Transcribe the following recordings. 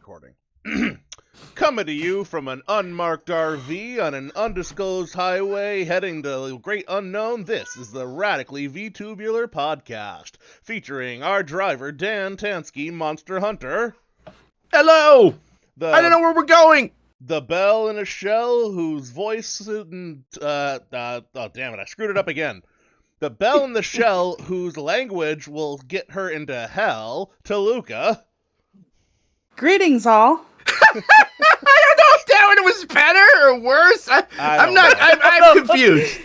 recording. Coming to you from an unmarked RV on an undisclosed highway heading to the great unknown, this is the Radically Vtubular podcast, featuring our driver Dan Tansky, Monster Hunter. Hello! I don't know where we're going! The bell in a shell whose voice... oh, damn it, I screwed it up again. The bell in the shell whose language will get her into hell, Toluca. Greetings, all. I don't know if that one was better or worse. I'm confused.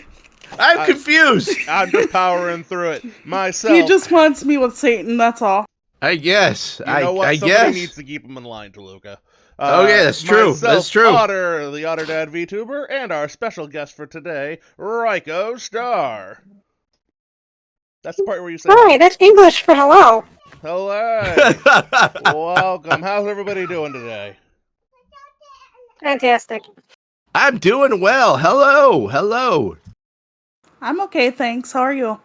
I'm confused. I'm just powering through it myself. He just wants me with Satan, that's all. I guess. You know what? I Somebody guess. needs to keep him in line, Toluca. Yeah, that's true. Myself, That's true. Otter, the Otter Dad VTuber, and our special guest for today, Raiko Star. That's the part where you say, Hi, that's English for hello. hello. Welcome. How's everybody doing today? Fantastic. I'm doing well. Hello. I'm okay, thanks. How are you?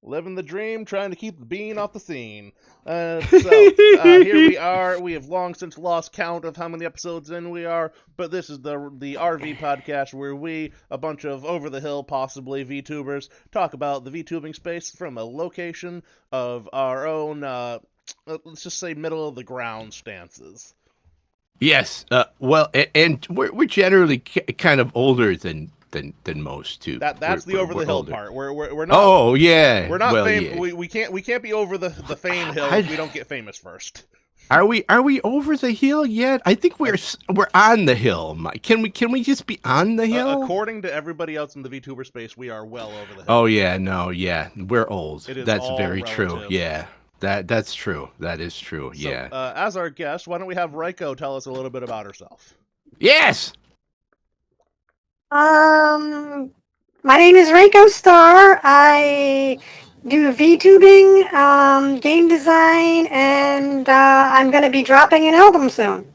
Living the dream, trying to keep the bean off the scene. Here we are. We have long since lost count of how many episodes in we are, but this is the RV podcast where we, a bunch of over-the-hill, possibly VTubers, talk about the VTubing space from a location of our own, let's just say middle-of-the-ground stances. Yes. Well, and we're generally kind of older than most too. That's the over the hill part. We're not. Oh yeah. We're not yeah. We can't be over the fame hill if we don't get famous first. Are we over the hill yet? I think we're on the hill. Can we just be on the hill? According to everybody else in the VTuber space, we are well over the hill. Oh yeah, we're old. That's very relative. true. Yeah. That's true. That is true. So, yeah. As our guest, why don't we have Raiko tell us a little bit about herself? Yes. My name is Raiko Star. I do VTubing, game design, and I'm going to be dropping an album soon.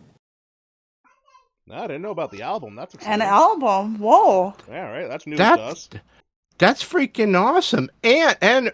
I didn't know about the album. That's exciting. An album? Whoa. Yeah, right. That's news to us. That's freaking awesome. And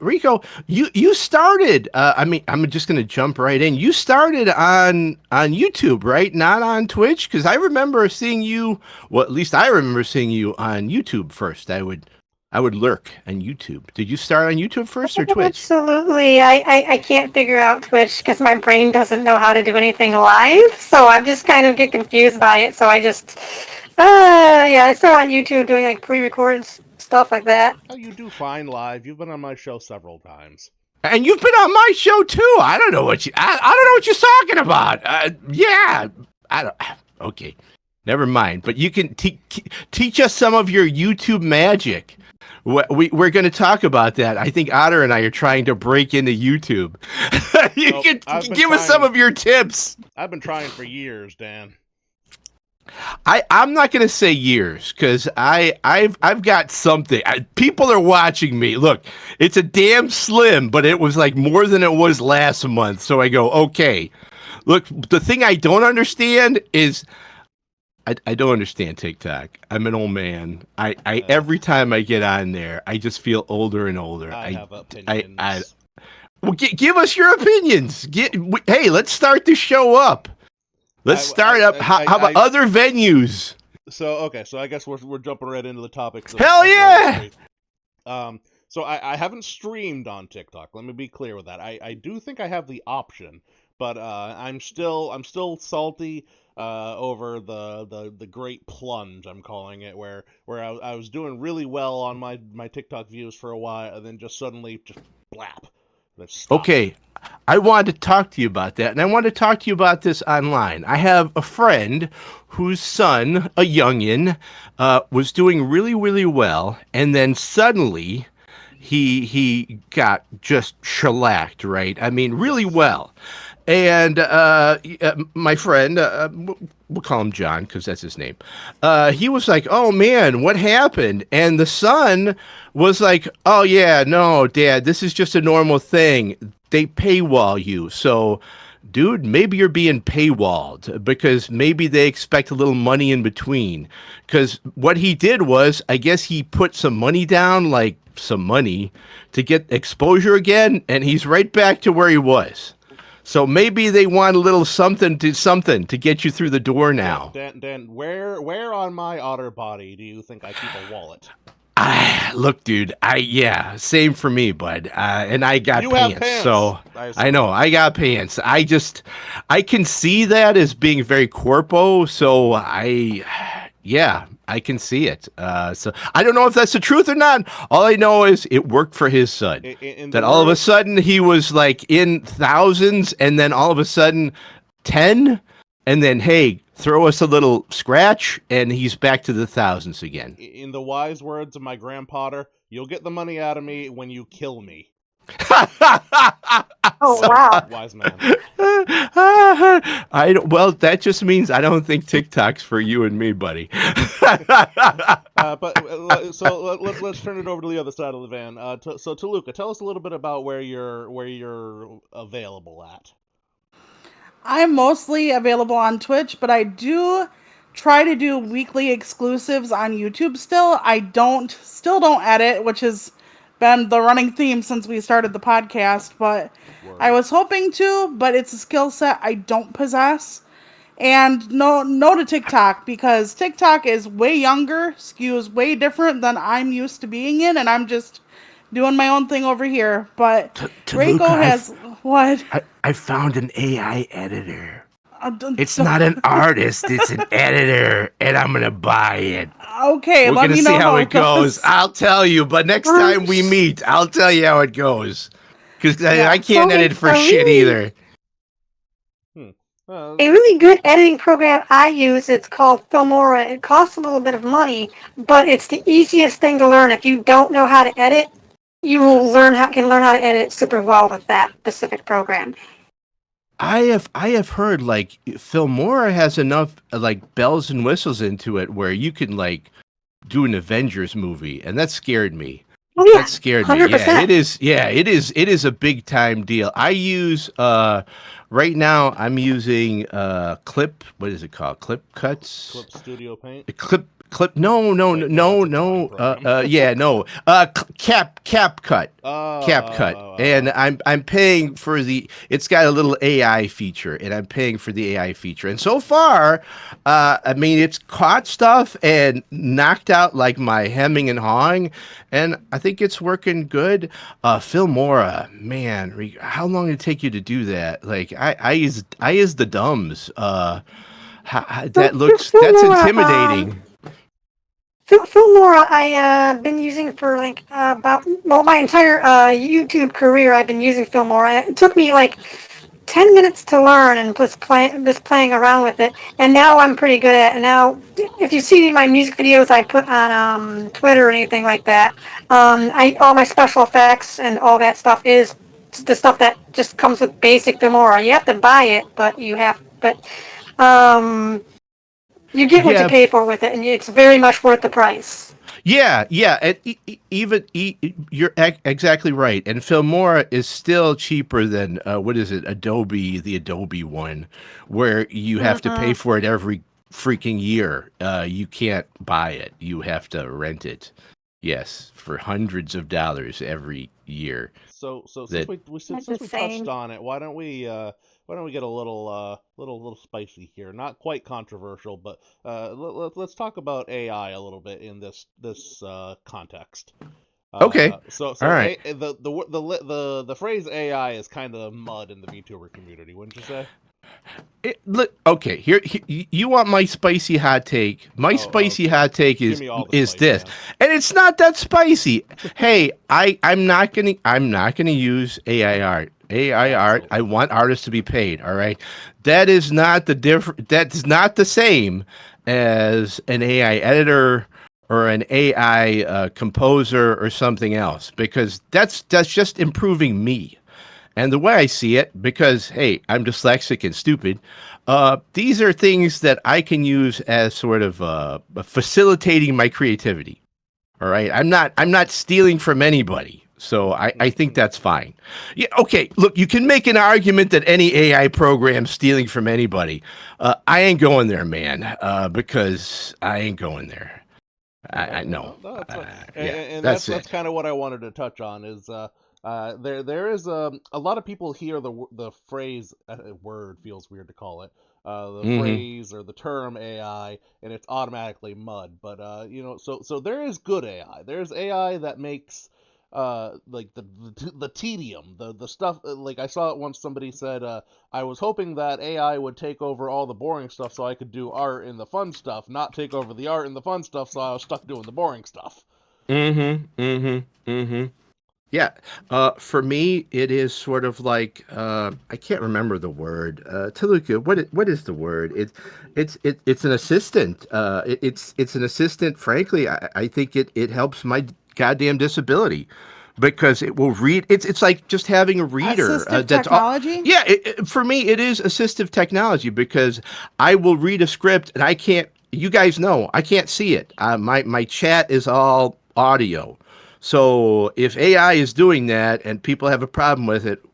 Raiko, you started. I'm just gonna jump right in. You started on YouTube, right? Not on Twitch, because I remember seeing you. Well, at least I remember seeing you on YouTube first. I would lurk on YouTube. Did you start on YouTube first or Twitch? Absolutely. I can't figure out Twitch because my brain doesn't know how to do anything live, so I just kind of get confused by it. So I just, I started on YouTube doing like pre-recorded stuff like that. Oh, you do fine live. You've been on my show several times. And you've been on my show too. I don't know what I don't know what you're talking about. Okay, never mind. But you can teach us some of your YouTube magic. We're going to talk about that. I think Otter and I are trying to break into YouTube. You can give us some of your tips. I've been trying for years, Dan. I'm not going to say years because I've got something. People are watching me. Look, it's a damn slim, but it was like more than it was last month. So I go, okay. Look, the thing I don't understand is I don't understand TikTok. I'm an old man. Every time I get on there, I just feel older and older. I have opinions. Well, give us your opinions. Hey, let's start the show up. Let's start up. How about other venues? So I guess we're jumping right into the topics. Hell yeah! So I haven't streamed on TikTok. Let me be clear with that. I do think I have the option, but I'm still salty over the great plunge, I'm calling it, where I was doing really well on my TikTok views for a while, and then just suddenly just blap. Okay, I wanted to talk to you about that, and I wanted to talk to you about this online. I have a friend whose son, a youngin, was doing really, really well, and then suddenly he got just shellacked, right? I mean, really well. And my friend, we'll call him John because that's his name. He was like, "Oh man, what happened?" And the son was like, "Oh yeah, no, Dad, this is just a normal thing. They paywall you, so." Dude, maybe you're being paywalled because maybe they expect a little money in between. Because what he did was, I guess he put some money down, like some money, to get exposure again, and he's right back to where he was. So maybe they want a little something to get you through the door now. Dan, where on my otter body do you think I keep a wallet? Look, dude, same for me, bud. And I got pants, so I know I got pants. I can see that as being very corpo, so I can see it. So I don't know if that's the truth or not. All I know is it worked for his son. That all of a sudden he was like in thousands, and then all of a sudden 10, and then hey, throw us a little scratch, and he's back to the thousands again. In the wise words of my grandpa, you'll get the money out of me when you kill me. Oh, wow. Wise man. Well, that just means I don't think TikTok's for you and me, buddy. So let's turn it over to the other side of the van. So Toluca, tell us a little bit about where you're available at. I'm mostly available on Twitch, but I do try to do weekly exclusives on YouTube still. I still don't edit, which has been the running theme since we started the podcast, but I was hoping to, but it's a skill set I don't possess. And no to TikTok, because TikTok is way younger, skews way different than I'm used to being in, and I'm just doing my own thing over here. But Raiko has what? I found an AI editor. It's not an artist, it's an editor, and I'm gonna buy it. Okay, we're gonna see how it goes. I'll tell you, but next time we meet, I'll tell you how it goes. Because I can't edit for shit either. A really good editing program I use, it's called Filmora. It costs a little bit of money, but it's the easiest thing to learn. If you don't know how to edit, you will can learn how to edit super well with that specific program. I have heard like Filmora has enough like bells and whistles into it where you can like do an Avengers movie, and that scared me. Oh, yeah, that scared 100%. me. It is a big time deal. I use right now I'm using Clip, what is it called? Clip Cuts? Clip Studio Paint? No. CapCut. CapCut. And I'm paying for it's got a little AI feature, and I'm paying for the AI feature. And so far, I mean, it's caught stuff and knocked out like my hemming and hawing, and I think it's working good. Filmora, man, how long did it take you to do that? Like I use the dumbs. That's intimidating. Filmora, I've been using for like my entire YouTube career. I've been using Filmora. It took me like 10 minutes to learn and just playing around with it, and now I'm pretty good at it. Now, if you see my music videos I put on Twitter or anything like that, all my special effects and all that stuff is the stuff that just comes with basic Filmora. You have to buy it, but you get what you pay for with it, and it's very much worth the price. Yeah, and you're exactly right. And Filmora is still cheaper than what is it? The Adobe one, where you have to pay for it every freaking year. You can't buy it; you have to rent it. Yes, for hundreds of dollars every year. So since we touched on it, why don't we get a little spicy here? Not quite controversial, but let's talk about AI a little bit in this context. Okay. So all right. The phrase AI is kind of mud in the VTuber community, wouldn't you say? Okay, here you want my spicy hot take. My spicy hot take is this, man. And it's not that spicy. Hey, I'm not gonna use AI art. I want artists to be paid. All right, that is not That's not the same as an AI editor or an AI composer or something else, because that's just improving me. And the way I see it, because, hey, I'm dyslexic and stupid, these are things that I can use as sort of facilitating my creativity. All right? I'm not stealing from anybody. So I think that's fine. Yeah, okay, look, you can make an argument that any AI program's stealing from anybody. I ain't going there, man, because I ain't going there. I know. And that's kind of what I wanted to touch on is... There is a lot of people hear the phrase word feels weird to call it the phrase or the term AI, and it's automatically mud. But so there is good AI. There's AI that makes like the tedium, the stuff. Like I saw it once. Somebody said, I was hoping that AI would take over all the boring stuff so I could do art and the fun stuff, not take over the art and the fun stuff, so I was stuck doing the boring stuff. Yeah. For me, it is sort of like I can't remember the word. Toluca, what is the word? It's an assistant. It's an assistant. Frankly, I think it helps my goddamn disability because it will read. It's like just having a reader. Assistive That's all. technology? Yeah. For me, it is assistive technology because I will read a script and I can't. You guys know I can't see it. My chat is all audio. So if AI is doing that and people have a problem with it,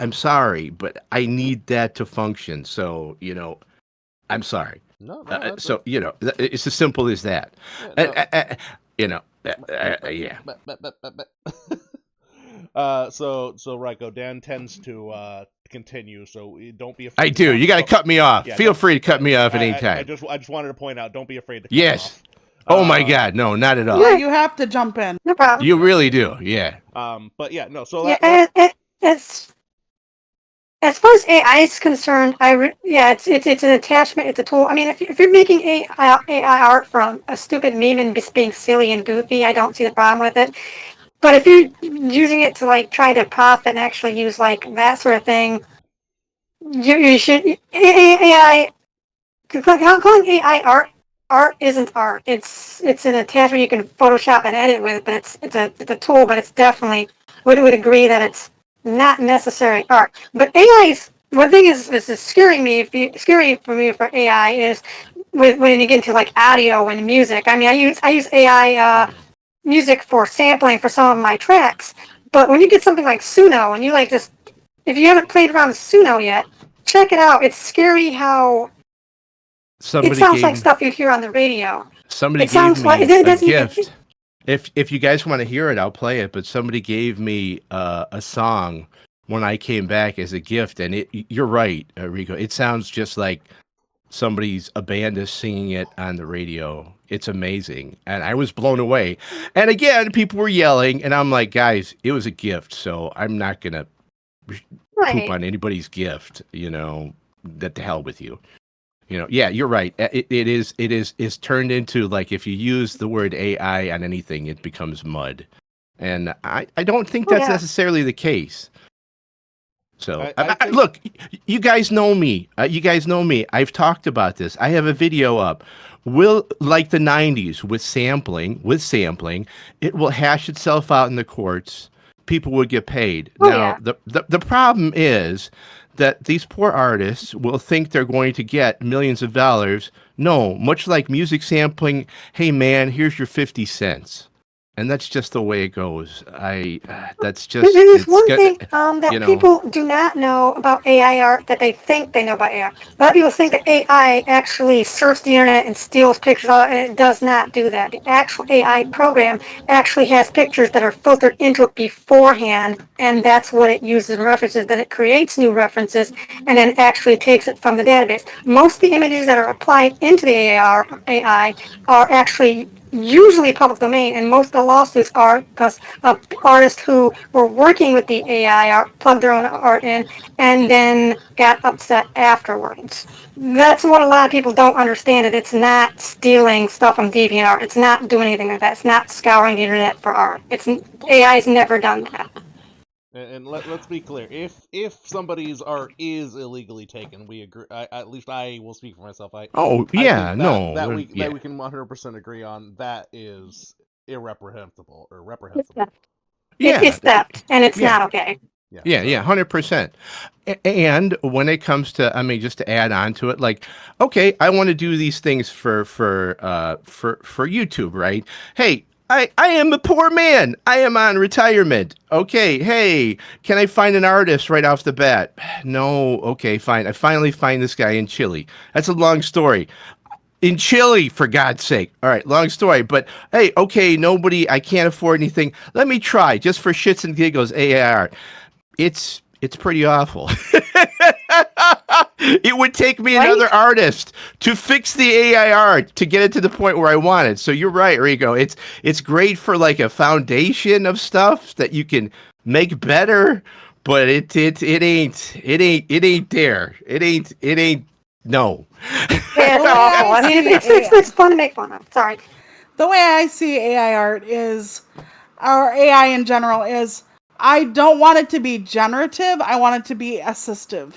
I'm sorry, but I need that to function. So, I'm sorry. No, So, it's as simple as that. Yeah, Yeah. So Raiko, Dan tends to continue, so don't be afraid. I do. You got to cut me off. Yeah, Feel free to cut me off at any I time. just wanted to point out, don't be afraid to cut Yes. off. Oh my God, no, not at all. Yeah, you have to jump in. No problem. You really do, yeah. But yeah, no. So Yeah, it's as far as AI is concerned, it's an attachment. It's a tool. I mean, if you're making AI art from a stupid meme and just being silly and goofy, I don't see the problem with it. But if you're using it to like try to profit and actually use like that sort of thing, you should AI. Calling AI art isn't art. It's an attachment you can Photoshop and edit with, but it's a tool. But it's definitely would agree that it's not necessary art. But AI's one thing is scaring scary for me for AI is when you get into like audio and music. I mean, I use AI music for sampling for some of my tracks. But when you get something like Suno and you like just if you haven't played around with Suno yet, check it out. It sounds like stuff you'd hear on the radio. Somebody gave me a gift. If you guys want to hear it, I'll play it. But somebody gave me a song when I came back as a gift, and you're right, Rico. It sounds just like a band is singing it on the radio. It's amazing, and I was blown away. And again, people were yelling, and I'm like, guys, it was a gift, so I'm not gonna poop on anybody's gift. That the hell with you. Yeah, you're right. It is turned into like if you use the word AI on anything, it becomes mud, and I don't think that's necessarily the case. So look, you guys know me. I've talked about this. I have a video up. Like the 90s with sampling, it will hash itself out in the courts. People would get paid. The problem is that these poor artists will think they're going to get millions of dollars. No, much like music sampling, hey man, here's your 50 cents. And that's just the way it goes. That's just... There's one thing that people do not know about AI art that they think they know about AI. A lot of people think that AI actually surfs the internet and steals pictures, and it does not do that. The actual AI program actually has pictures that are filtered into it beforehand, and that's what it uses in references. Then it creates new references, and then actually takes it from the database. Most of the images that are applied into the AI are actually usually public domain, and most of the lawsuits are because of artists who were working with the AI art, plugged their own art in, and then got upset afterwards. That's what a lot of people don't understand. It's not stealing stuff from DeviantArt. It's not doing anything like that. It's not scouring the internet for art. AI's never done that. And let's be clear. If somebody's art is illegally taken, we agree. At least I will speak for myself. That we can 100% agree on. That is irreprehensible or reprehensible. It's theft, and it's not okay. Yeah, 100%. And when it comes to, just to add on to it, like, okay, I want to do these things for YouTube, right? Hey, I am a poor man. I am on retirement. Okay, hey, can I find an artist right off the bat? No, okay, fine. I finally find this guy in Chile. That's a long story. in Chile, for God's sake. All right, long story, but hey, okay, I can't afford anything. Let me try, just for shits and giggles, AI art. It's pretty awful. It would take me another artist to fix the AI art to get it to the point where I want it. So you're right, Raiko. It's great for like a foundation of stuff that you can make better, but it ain't there. It ain't. No. Yeah, it's awful. I mean, it's fun to make fun of. Sorry. The way I see AI art is, or AI in general is, I don't want it to be generative. I want it to be assistive.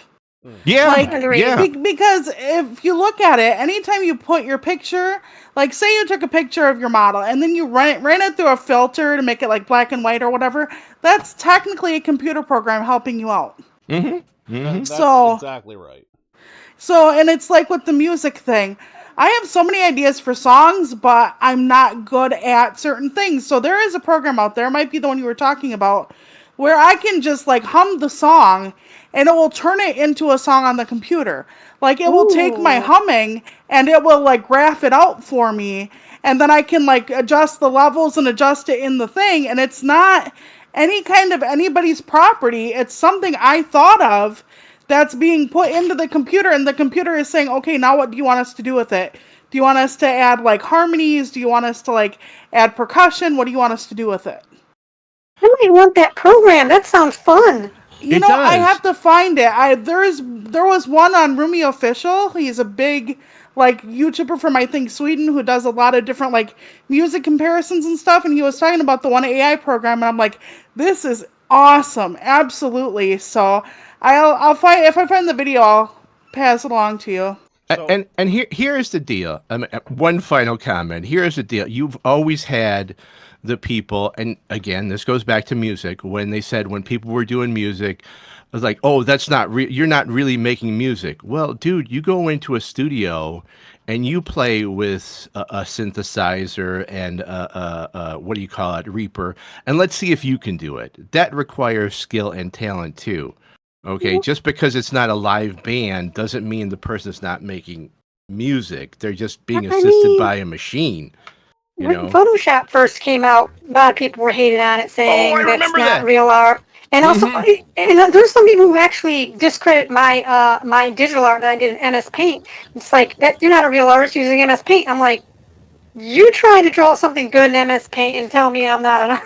Yeah, like, yeah. Because if you look at it, anytime you put your picture, like say you took a picture of your model and then you ran it through a filter to make it like black and white or whatever, that's technically a computer program helping you out. Mm-hmm. Mm-hmm. That's exactly right. So, and it's like with the music thing. I have so many ideas for songs, but I'm not good at certain things. So there is a program out there, it might be the one you were talking about, where I can just like hum the song and it will turn it into a song on the computer. Like it will take my humming and it will like graph it out for me. And then I can like adjust the levels and adjust it in the thing. And it's not any kind of anybody's property. It's something I thought of that's being put into the computer, and the computer is saying, okay, now what do you want us to do with it? Do you want us to add like harmonies? Do you want us to like add percussion? What do you want us to do with it? I might want that program. That sounds fun. You know, I have to find it. There was one on Rumi Official. He's a big like YouTuber from I think Sweden who does a lot of different like music comparisons and stuff, and he was talking about the one AI program, and I'm like, this is awesome, absolutely. So I'll find, if I find the video, I'll pass it along to you. And here's the deal. I mean, one final comment. Here's the deal. You've always had the people, and again, this goes back to music. When they said when people were doing music, I was like, "Oh, that's not you're not really making music." Well, dude, you go into a studio and you play with a synthesizer and what do you call it, Reaper, and let's see if you can do it. That requires skill and talent too. Okay, just because it's not a live band doesn't mean the person's not making music. They're just being assisted by a machine. You know? When Photoshop first came out, a lot of people were hating on it, saying that's not real art. And also, and there's some people who actually discredit my my digital art that I did in MS Paint. It's like, that you're not a real artist using MS Paint. I'm like, you try to draw something good in MS Paint and tell me I'm not an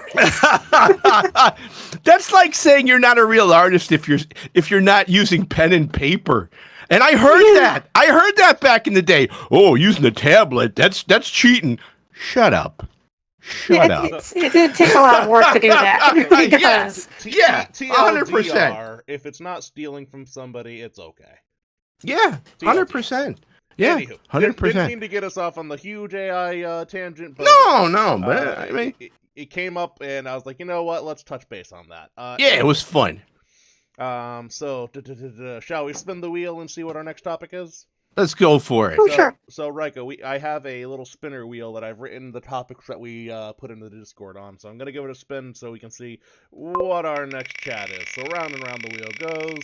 artist. That's like saying you're not a real artist if you're not using pen and paper. And I heard that. I heard that back in the day. Oh, using a tablet, that's cheating. Shut up. Shut up. It did take a lot of work to do that. It really does. Yeah, 100%. If it's not stealing from somebody, it's okay. Yeah, 100%. Yeah, Anywho, 100%. Didn't mean to get us off on the huge AI tangent. But, no, but I mean, it came up, and I was like, you know what? Let's touch base on that. Yeah, it was fun. So, shall we spin the wheel and see what our next topic is? Let's go for it. Oh, sure. So, Raiko, I have a little spinner wheel that I've written the topics that we put into the Discord on. So I'm going to give it a spin so we can see what our next chat is. So round and round the wheel goes.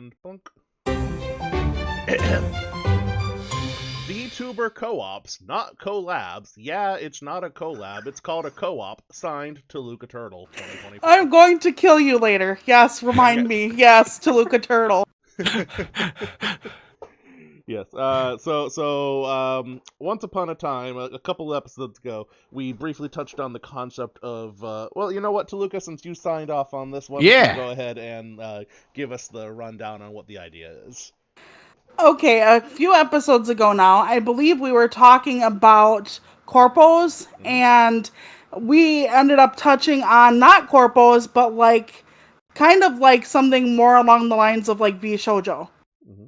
And bunk. VTuber co-ops, not collabs. Yeah, it's not a collab. It's called a co-op. Signed, Toluca Turtle, 2024. I'm going to kill you later. Yes, remind me. Yes, Toluca Turtle. Yes. So, once upon a time, a couple episodes ago, we briefly touched on the concept of. Well, you know what, Toluca, since you signed off on this one, yeah, go ahead and give us the rundown on what the idea is. Okay, a few episodes ago now, I believe we were talking about corpos, and we ended up touching on not corpos, but like kind of like something more along the lines of like VShojo,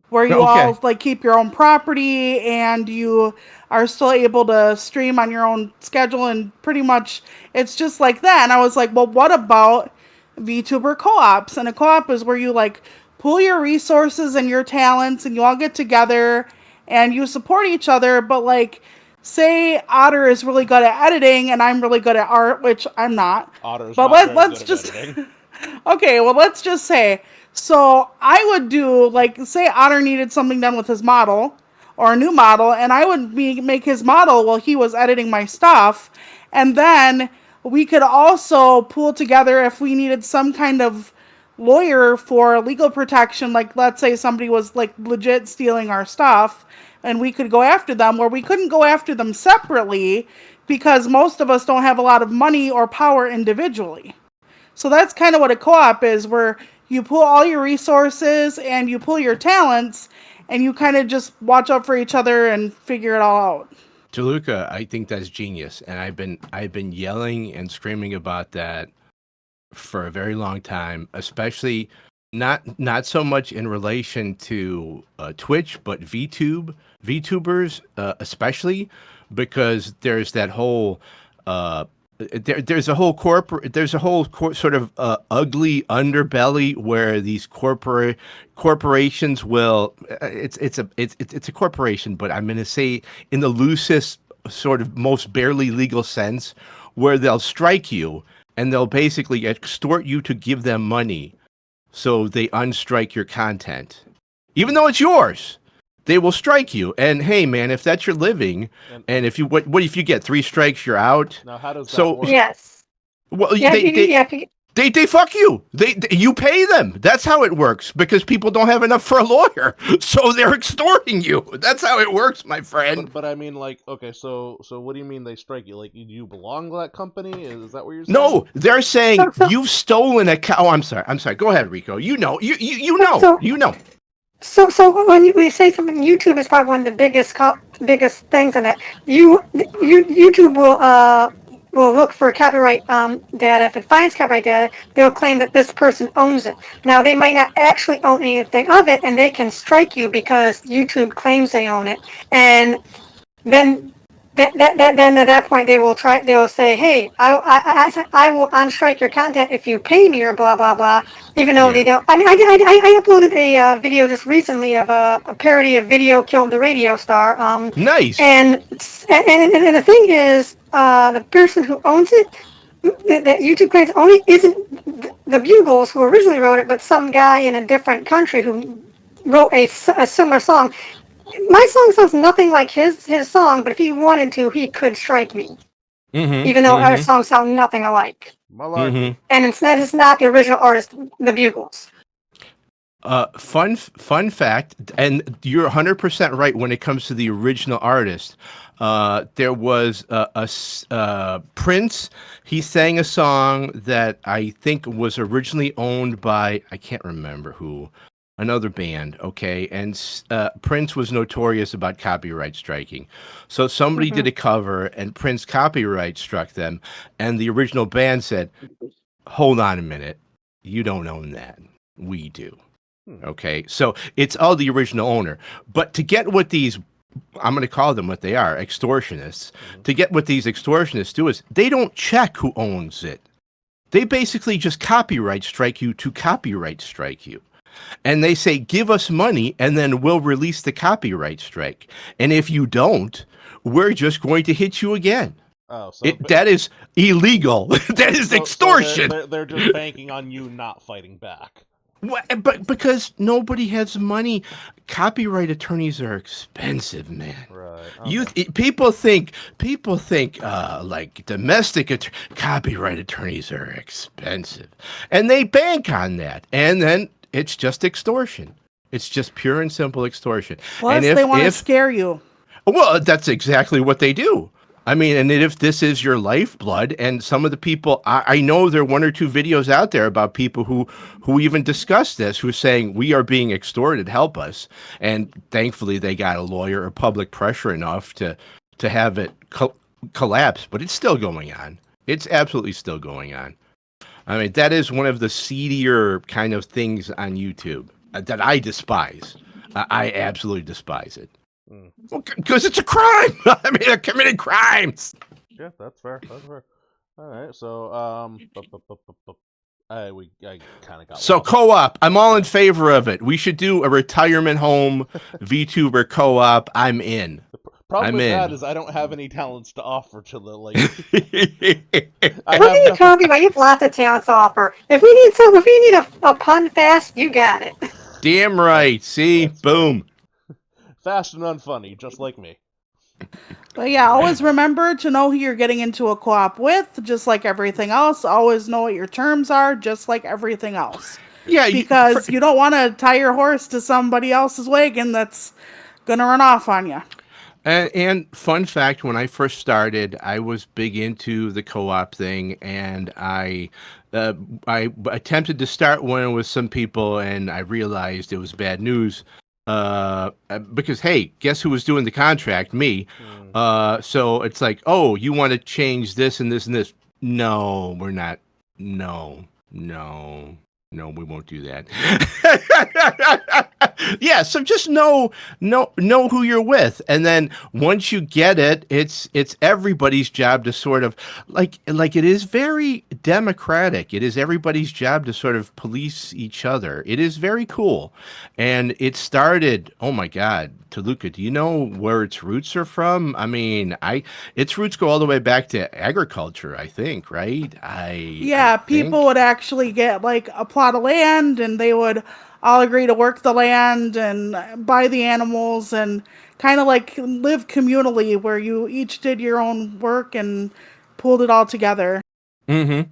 where you all like keep your own property and you are still able to stream on your own schedule, and pretty much it's just like that. And I was like, well, what about VTuber co-ops? And a co-op is where you like pool your resources and your talents, and you all get together and you support each other. But like, say Otter is really good at editing and I'm really good at art, which I'm not. Otter's but not let's very good just at editing. Okay, well, let's just say, so I would do, like, say Otter needed something done with his model or a new model, and I would make his model while he was editing my stuff. And then we could also pool together if we needed some kind of lawyer for legal protection, like, let's say somebody was, like, legit stealing our stuff, and we could go after them, where we couldn't go after them separately because most of us don't have a lot of money or power individually. So that's kind of what a co-op is, where you pool all your resources and you pool your talents, and you kind of just watch out for each other and figure it all out. Toluca, I think that's genius, and I've been yelling and screaming about that for a very long time, especially not so much in relation to Twitch, but VTubers, especially because there's that whole there's a whole sort of ugly underbelly where these corporations will it's a corporation, but I'm going to say in the loosest sort of most barely legal sense, where they'll strike you and they'll basically extort you to give them money so they unstrike your content, even though it's yours. They will strike you, and hey, man, if that's your living, and if you what if you get 3 strikes, you're out. Now, how does that So work? Yes. well, Yeah, they fuck you. You pay them. That's how it works, because people don't have enough for a lawyer, so they're extorting you. That's how it works, my friend. But I mean, like, okay, so what do you mean they strike you? Like, you belong to that company? Is that what you're saying? No, they're saying So- you've stolen a cow. Oh, I'm sorry. Go ahead, Rico. You know. You know. So when we say something, YouTube is probably one of the biggest things in it. YouTube will look for copyright data. If it finds copyright data, they'll claim that this person owns it. Now they might not actually own anything of it, and they can strike you because YouTube claims they own it. And then at that point they will say, hey, I will unstrike your content if you pay me, or blah blah blah, even though they don't. I mean, I uploaded a video just recently of a parody of Video Killed the Radio Star. Nice. And the thing is, the person who owns it, that YouTube claims only, isn't the Bugles who originally wrote it, but some guy in a different country who wrote a similar song. My song sounds nothing like his song, but if he wanted to, he could strike me. Even though our songs sound nothing alike. And it's not the original artist, the Bugles. Fun fact, and you're 100% right when it comes to the original artist. There was a Prince. He sang a song that I think was originally owned by, I can't remember who, another band, okay? And Prince was notorious about copyright striking. So somebody did a cover, and Prince copyright struck them, and the original band said, hold on a minute, you don't own that. We do. Okay, so it's all the original owner. But to get what these, I'm going to call them what they are, extortionists, to get what these extortionists do is they don't check who owns it. They basically just copyright strike you to copyright strike you. And they say, give us money, and then we'll release the copyright strike. And if you don't, we're just going to hit you again. Oh, so that is illegal. That is extortion. So they're just banking on you not fighting back. But because nobody has money, copyright attorneys are expensive, man. Right. Okay. People think like domestic copyright attorneys are expensive, and they bank on that, and then it's just extortion. It's just pure and simple extortion. Plus, and they want to scare you. Well, that's exactly what they do. I mean, and if this is your lifeblood, and some of the people, I know there are 1 or 2 videos out there about people who even discuss this, who are saying, we are being extorted, help us. And thankfully, they got a lawyer or public pressure enough to have it collapse, but it's still going on. It's absolutely still going on. I mean, that is one of the seedier kind of things on YouTube that I despise. I absolutely despise it. Because it's a crime. I mean, they're committing crimes. Yeah, that's fair. All right, so I kind of got. So co-op, I'm all in favor of it. We should do a retirement home VTuber co-op. I'm in. Problem I'm with in. that is I don't have any talents to offer to the like. What are you talking about? You have lots of talents to offer. If we need a pun fast, you got it. Damn right. See? That's Boom. Fast and unfunny, just like me. But yeah, always remember to know who you're getting into a co-op with, just like everything else. Always know what your terms are, just like everything else. Yeah, Because you don't want to tie your horse to somebody else's wagon that's gonna run off on you. And fun fact, when I first started, I was big into the co-op thing, and I attempted to start one with some people, and I realized it was bad news. Because hey, guess who was doing the contract? Me. So it's like, oh, you want to change this and this and this? No, we're not. No, we won't do that. Yeah, so just know who you're with, and then once you get it, it's everybody's job to sort of like it is very democratic. It is everybody's job to sort of police each other. It is very cool, and it started. Oh my God, Toluca, do you know where its roots are from? I mean, its roots go all the way back to agriculture, I think, right? Yeah, people would actually get like a plot of land and they would all agree to work the land and buy the animals and kind of like live communally where you each did your own work and pulled it all together. It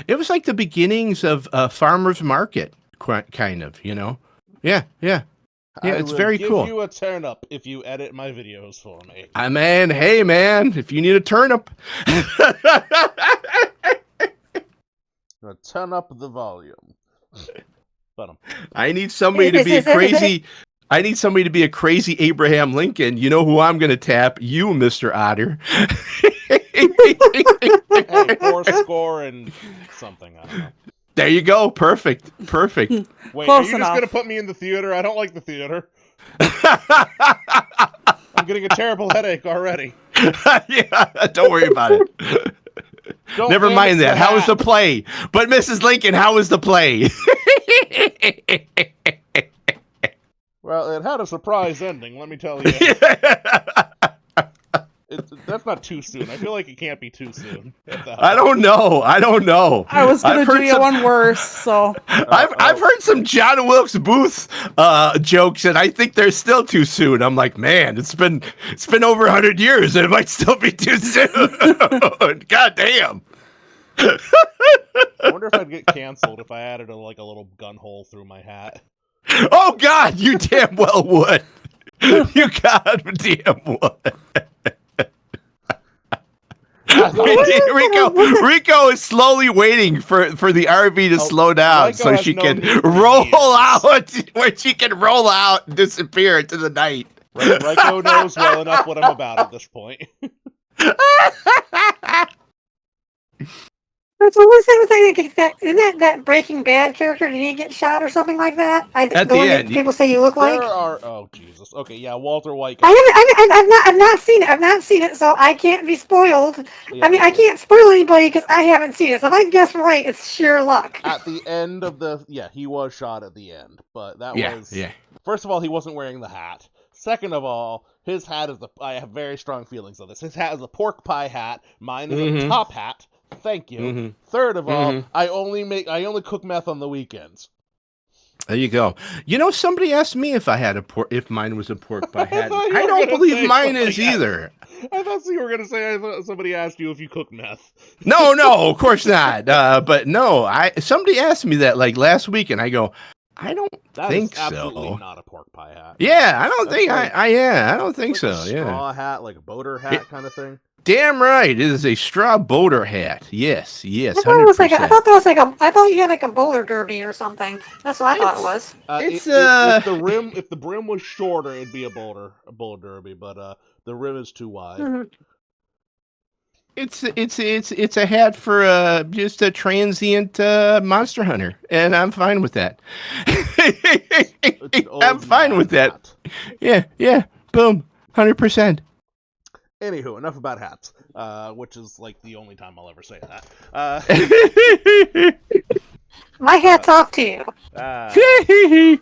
was like the beginnings of a farmer's market, kind of, you know? Yeah. Yeah, it's very cool. I will give you a turnip if you edit my videos for me. Hey man, if you need a turnip. Now turn up the volume. I need somebody to be a crazy. I need somebody to be a crazy Abraham Lincoln. You know who I'm going to tap? You, Mr. Otter. Hey, 4 score and something. I don't know. There you go. Perfect. Wait, Close are you enough. just going to put me in the theater? I don't like the theater. I'm getting a terrible headache already. Yeah, don't worry about it. Never mind that. How was the play? But Mrs. Lincoln, how was the play? Well, it had a surprise ending, let me tell you. That's not too soon. I feel like it can't be too soon. I don't know. I was going to do you one worse, so. I've heard some John Wilkes Booth jokes, and I think they're still too soon. I'm like, man, it's been over 100 years, and it might still be too soon. God damn. I wonder if I'd get canceled if I added a little gun hole through my hat. Oh God, you damn well would. You goddamn would. Rico is slowly waiting for the RV to slow down Raiko so she can roll out, where she can roll out and disappear into the night. Raiko knows well enough what I'm about at this point. So what's that? Isn't that Breaking Bad character? Did he get shot or something like that? At the end, people say you look like. Oh Jesus. Okay, yeah, Walter White. I've not seen it. I've not seen it, so I can't be spoiled. Yeah. I mean, I can't spoil anybody because I haven't seen it. So if I guess right, it's sheer luck. At the end of he was shot at the end, but that was. First of all, he wasn't wearing the hat. Second of all, his hat is I have very strong feelings on this. His hat is a pork pie hat. Mine is a top hat. Thank you. Third of all, I only cook meth on the weekends. There you go. You know, somebody asked me if mine was a pork pie hat. I don't believe mine is either. I thought you were going to say somebody asked you if you cook meth. No, of course not. But no, somebody asked me that like last week, and I go, I don't think so. Absolutely not a pork pie hat. Yeah, I don't think I don't think so. A straw hat, like a boater hat kind of thing. Damn right, it is a straw boater hat. Yes, 100%. I thought you had like a bowler derby or something. That's what I thought it was. If the brim was shorter, it'd be a bowler derby, but the rim is too wide. Mm-hmm. It's a hat for just a transient monster hunter, and I'm fine with that. I'm fine with that. Yeah, boom, 100%. Anywho, enough about hats, which is like the only time I'll ever say that. My hat's off to you. I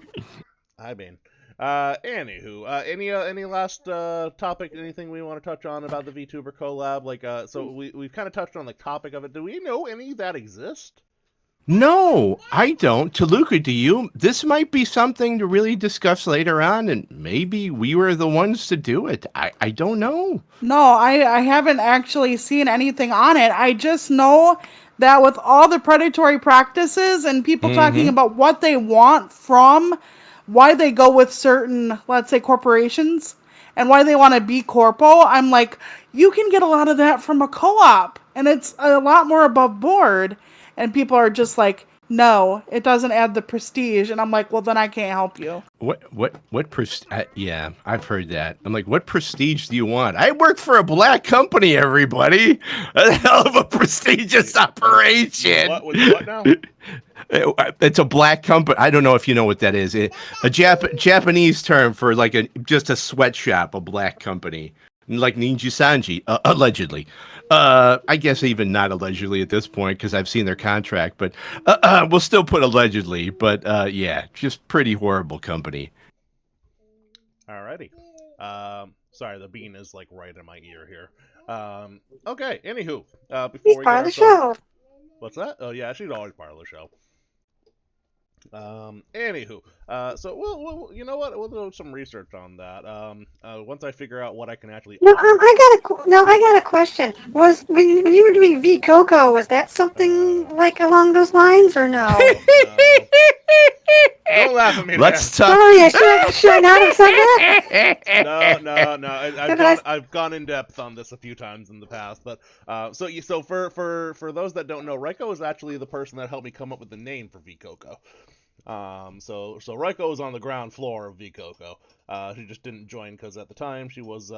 mean, Anywho, any last topic, anything we want to touch on about the VTuber collab? Like, so we've kind of touched on the topic of it. Do we know any that exist? No, I don't. Toluca, do you? This might be something to really discuss later on, and maybe we were the ones to do it. I don't know. No, I haven't actually seen anything on it. I just know that with all the predatory practices and people talking about what they want from why they go with certain, let's say, corporations and why they want to be corpo, I'm like, you can get a lot of that from a co-op and it's a lot more above board. And people are just like, no, it doesn't add the prestige. And I'm like, well, then I can't help you. What prestige? Yeah, I've heard that. I'm like, what prestige do you want? I work for a black company, everybody. A hell of a prestigious operation. What now? It's a black company. I don't know if you know what that is. A Japanese term for like just a sweatshop, a black company. Like Ninja Sanji, allegedly. I guess even not allegedly at this point because I've seen their contract, but we'll still put allegedly. But yeah, just pretty horrible company. Alrighty. Sorry, the bean is like right in my ear here. Okay. Anywho, before He's we part get of the ourselves- show. What's that? Oh yeah, she's always part of the show. Anywho, so we'll you know what? We'll do some research on that. Once I figure out what I can actually. No, I got a question. Was when you were doing V Coco, was that something like along those lines or no? Don't laugh at me. Let's man. talk. Sorry, should I not have said that? No. I've gone in depth on this a few times in the past, but so for those that don't know, Raiko is actually the person that helped me come up with the name for VCoco. So Raiko was on the ground floor of VCoco. She just didn't join because at the time she was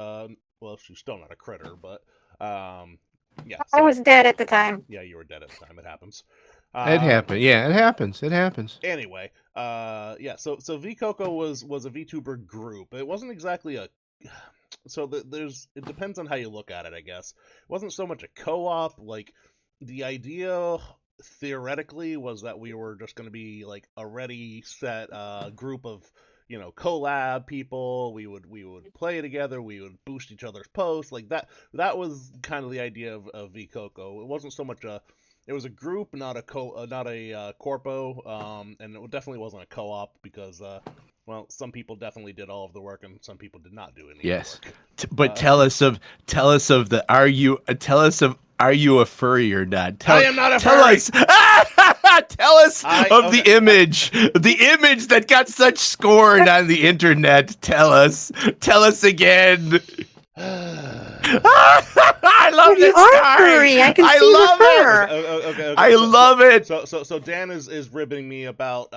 she's still not a critter, but yeah. So, I was dead at the time. yeah, you were dead at the time. It happens. It happened. Yeah, it happens. It happens. Anyway, yeah. So VCoco was a VTuber group. It wasn't exactly a. So it depends on how you look at it, I guess. It wasn't so much a co-op. Like the idea theoretically was that we were just going to be like a ready set group of collab people. We would play together. We would boost each other's posts like that. That was kind of the idea of VCoco. It wasn't so much a. It was a group, not a corpo, and it definitely wasn't a co-op because some people definitely did all of the work and some people did not do any. Yes, work. but tell us of the are you a furry or not? I am not a furry. Tell us of the image that got such scorn on the internet. Tell us again. I love this furry. I can see the fur. Okay. I love it. So Dan is ribbing me about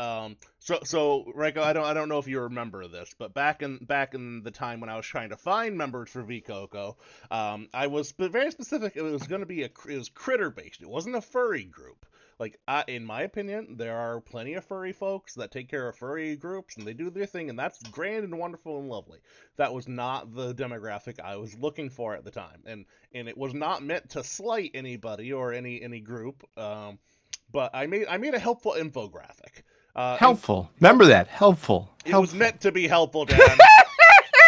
So Raiko, I don't know if you remember this, but back in the time when I was trying to find members for VCoco, I was very specific. It was going to be it was critter based. It wasn't a furry group. Like in my opinion, there are plenty of furry folks that take care of furry groups and they do their thing, and that's grand and wonderful and lovely. That was not the demographic I was looking for at the time, and it was not meant to slight anybody or any group. But I made a helpful infographic. Helpful. Remember that. Helpful. It was meant to be helpful, Dan.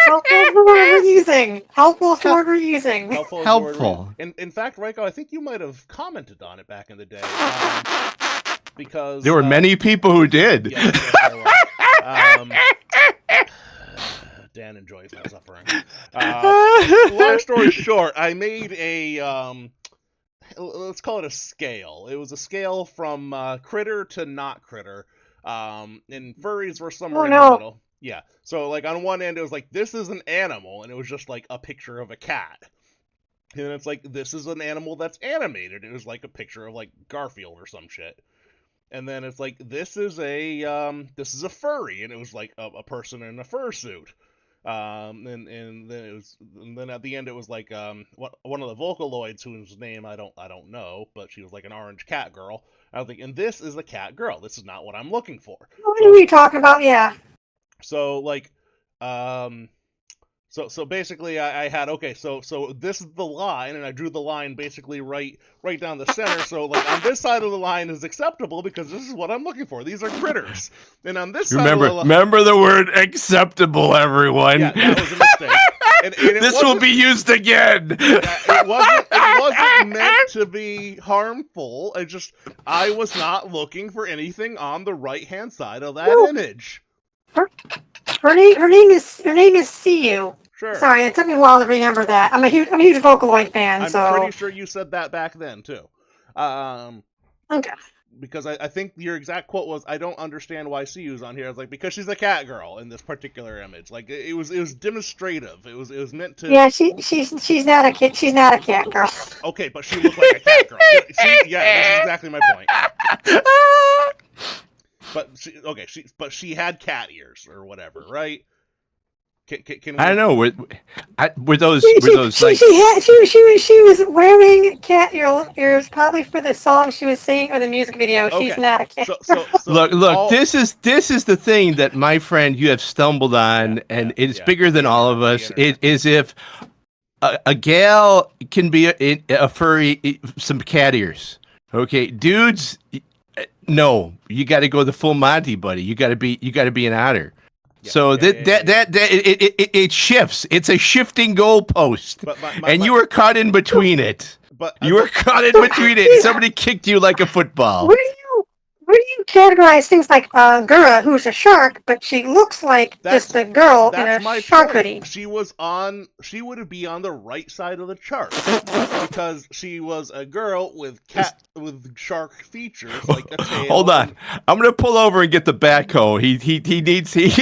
Helpful is the word we're using. Helpful is the word we're using. Helpful. In fact, Raiko, I think you might have commented on it back in the day. Because there were many people who did. Yes, Dan enjoys my suffering. Long story short, I made a let's call it a scale. It was a scale from critter to not critter. And furries were somewhere in the middle. Yeah. So like on one end it was like this is an animal, and it was just like a picture of a cat. And then it's like this is an animal that's animated. It was like a picture of like Garfield or some shit. And then it's like this is a furry, and it was like a person in a fursuit. And then at the end it was like one of the Vocaloids whose name I don't know, but she was like an orange cat girl. I was like, and this is a cat girl. This is not what I'm looking for. What are we talking about? Yeah. So like So basically, I had so this is the line, and I drew the line basically right down the center. So like on this side of the line is acceptable because this is what I'm looking for. These are critters, and on this side of the line, remember the word acceptable, everyone. Yeah, that was a mistake. And This will be used again. It wasn't meant to be harmful. I was not looking for anything on the right hand side of that image. Her name is CU. Sure. Sorry, it took me a while to remember that. I'm a huge Vocaloid fan, I'm pretty sure you said that back then too. Okay. Because I think your exact quote was, "I don't understand why CU's on here." I was like, because she's a cat girl in this particular image. Like it was demonstrative. It was meant to. Yeah, she's not a kid. She's not a cat girl. Okay, but she looked like a cat girl. That's exactly my point. But she had cat ears or whatever, right? Can we... I don't know. Were those She was wearing cat ears probably for the song she was singing or the music video. Okay. She's not a cat. So look. This is the thing that my friend you have stumbled on, and it's bigger than all of us. It is if a gal can be a furry, some cat ears. Okay, dudes. No, you got to go the full Monty, buddy. You got to be an otter. It shifts. It's a shifting goalpost, and you were caught in between it. You were caught in between it. And somebody kicked you like a football. Where do you categorize things like Gura, who's a shark, but she looks like just a girl in a shark hoodie? She would be on the right side of the chart because she was a girl with shark features like a tail. Hold on, I'm gonna pull over and get the backhoe. He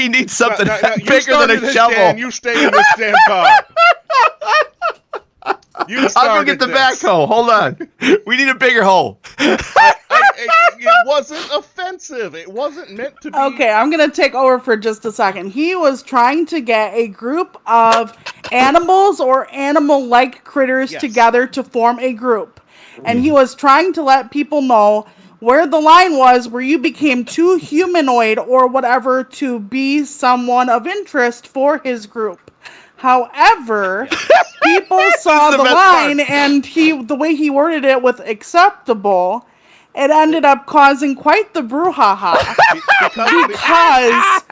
needs something bigger than a shovel. Dan, you stay in this damn car. I'll go get the backhoe. Hold on, we need a bigger hole. It wasn't offensive. It wasn't meant to be. Okay, I'm going to take over for just a second. He was trying to get a group of animals or animal-like critters together to form a group. And he was trying to let people know where the line was where you became too humanoid or whatever to be someone of interest for his group. However, people saw the line and the way he worded it with acceptable, it ended up causing quite the brouhaha because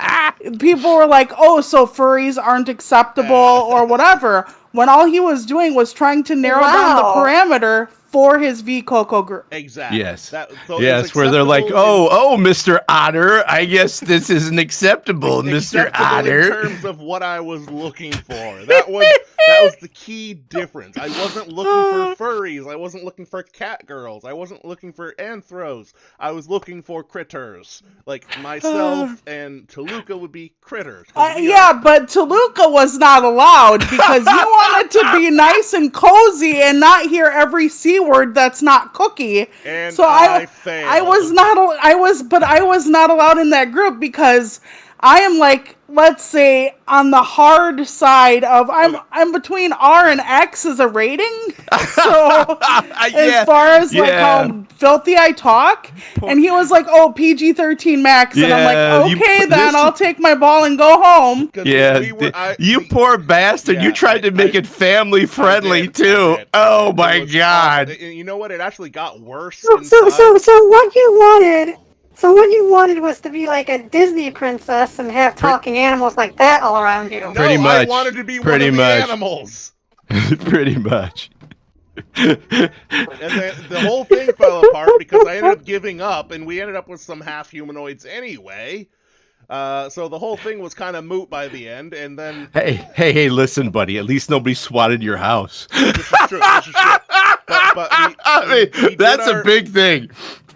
people were like, oh, so furries aren't acceptable or whatever, when all he was doing was trying to narrow down the parameter for his V Coco group. Exactly. Yes. Where they're like, oh, Mr. Otter, I guess this isn't acceptable, Mr. Otter. In terms of what I was looking for. That was the key difference. I wasn't looking for furries. I wasn't looking for cat girls. I wasn't looking for anthros. I was looking for critters. Like myself and Toluca would be critters. But Toluca was not allowed because you wanted to be nice and cozy and not hear every C word that's not cookie. And so I failed. I was not allowed in that group because I am like, let's say, on the hard side of I'm between R and X as a rating. So as far as like how filthy I talk, and he was like, "Oh, PG-13 max," and I'm like, "Okay, I'll take my ball and go home." Yeah, you poor bastard! You tried to make it family friendly too. Oh my God! You know what? It actually got worse. So what you wanted? So what you wanted was to be like a Disney princess and have talking animals like that all around you. No, pretty much. I wanted to be one of the animals. Pretty much. And then the whole thing fell apart because I ended up giving up, and we ended up with some half-humanoids anyway. So the whole thing was kind of moot by the end, and then... Hey, listen, buddy. At least nobody swatted your house. This is true. But that's a big thing.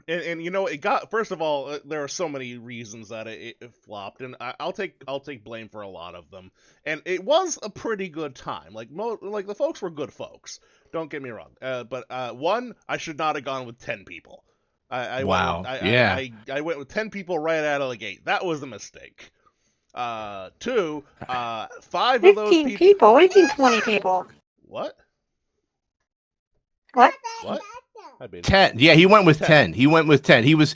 And you know, it got, first of all, there are so many reasons that it flopped, and I'll take blame for a lot of them. And it was a pretty good time. Like the folks were good folks. Don't get me wrong. But one, I should not have gone with 10 people. I went with 10 people right out of the gate. That was a mistake. Two, 5 of those 15 people. What do you mean 20 people? What? 10. Yeah, he went with 10. He went with 10. It was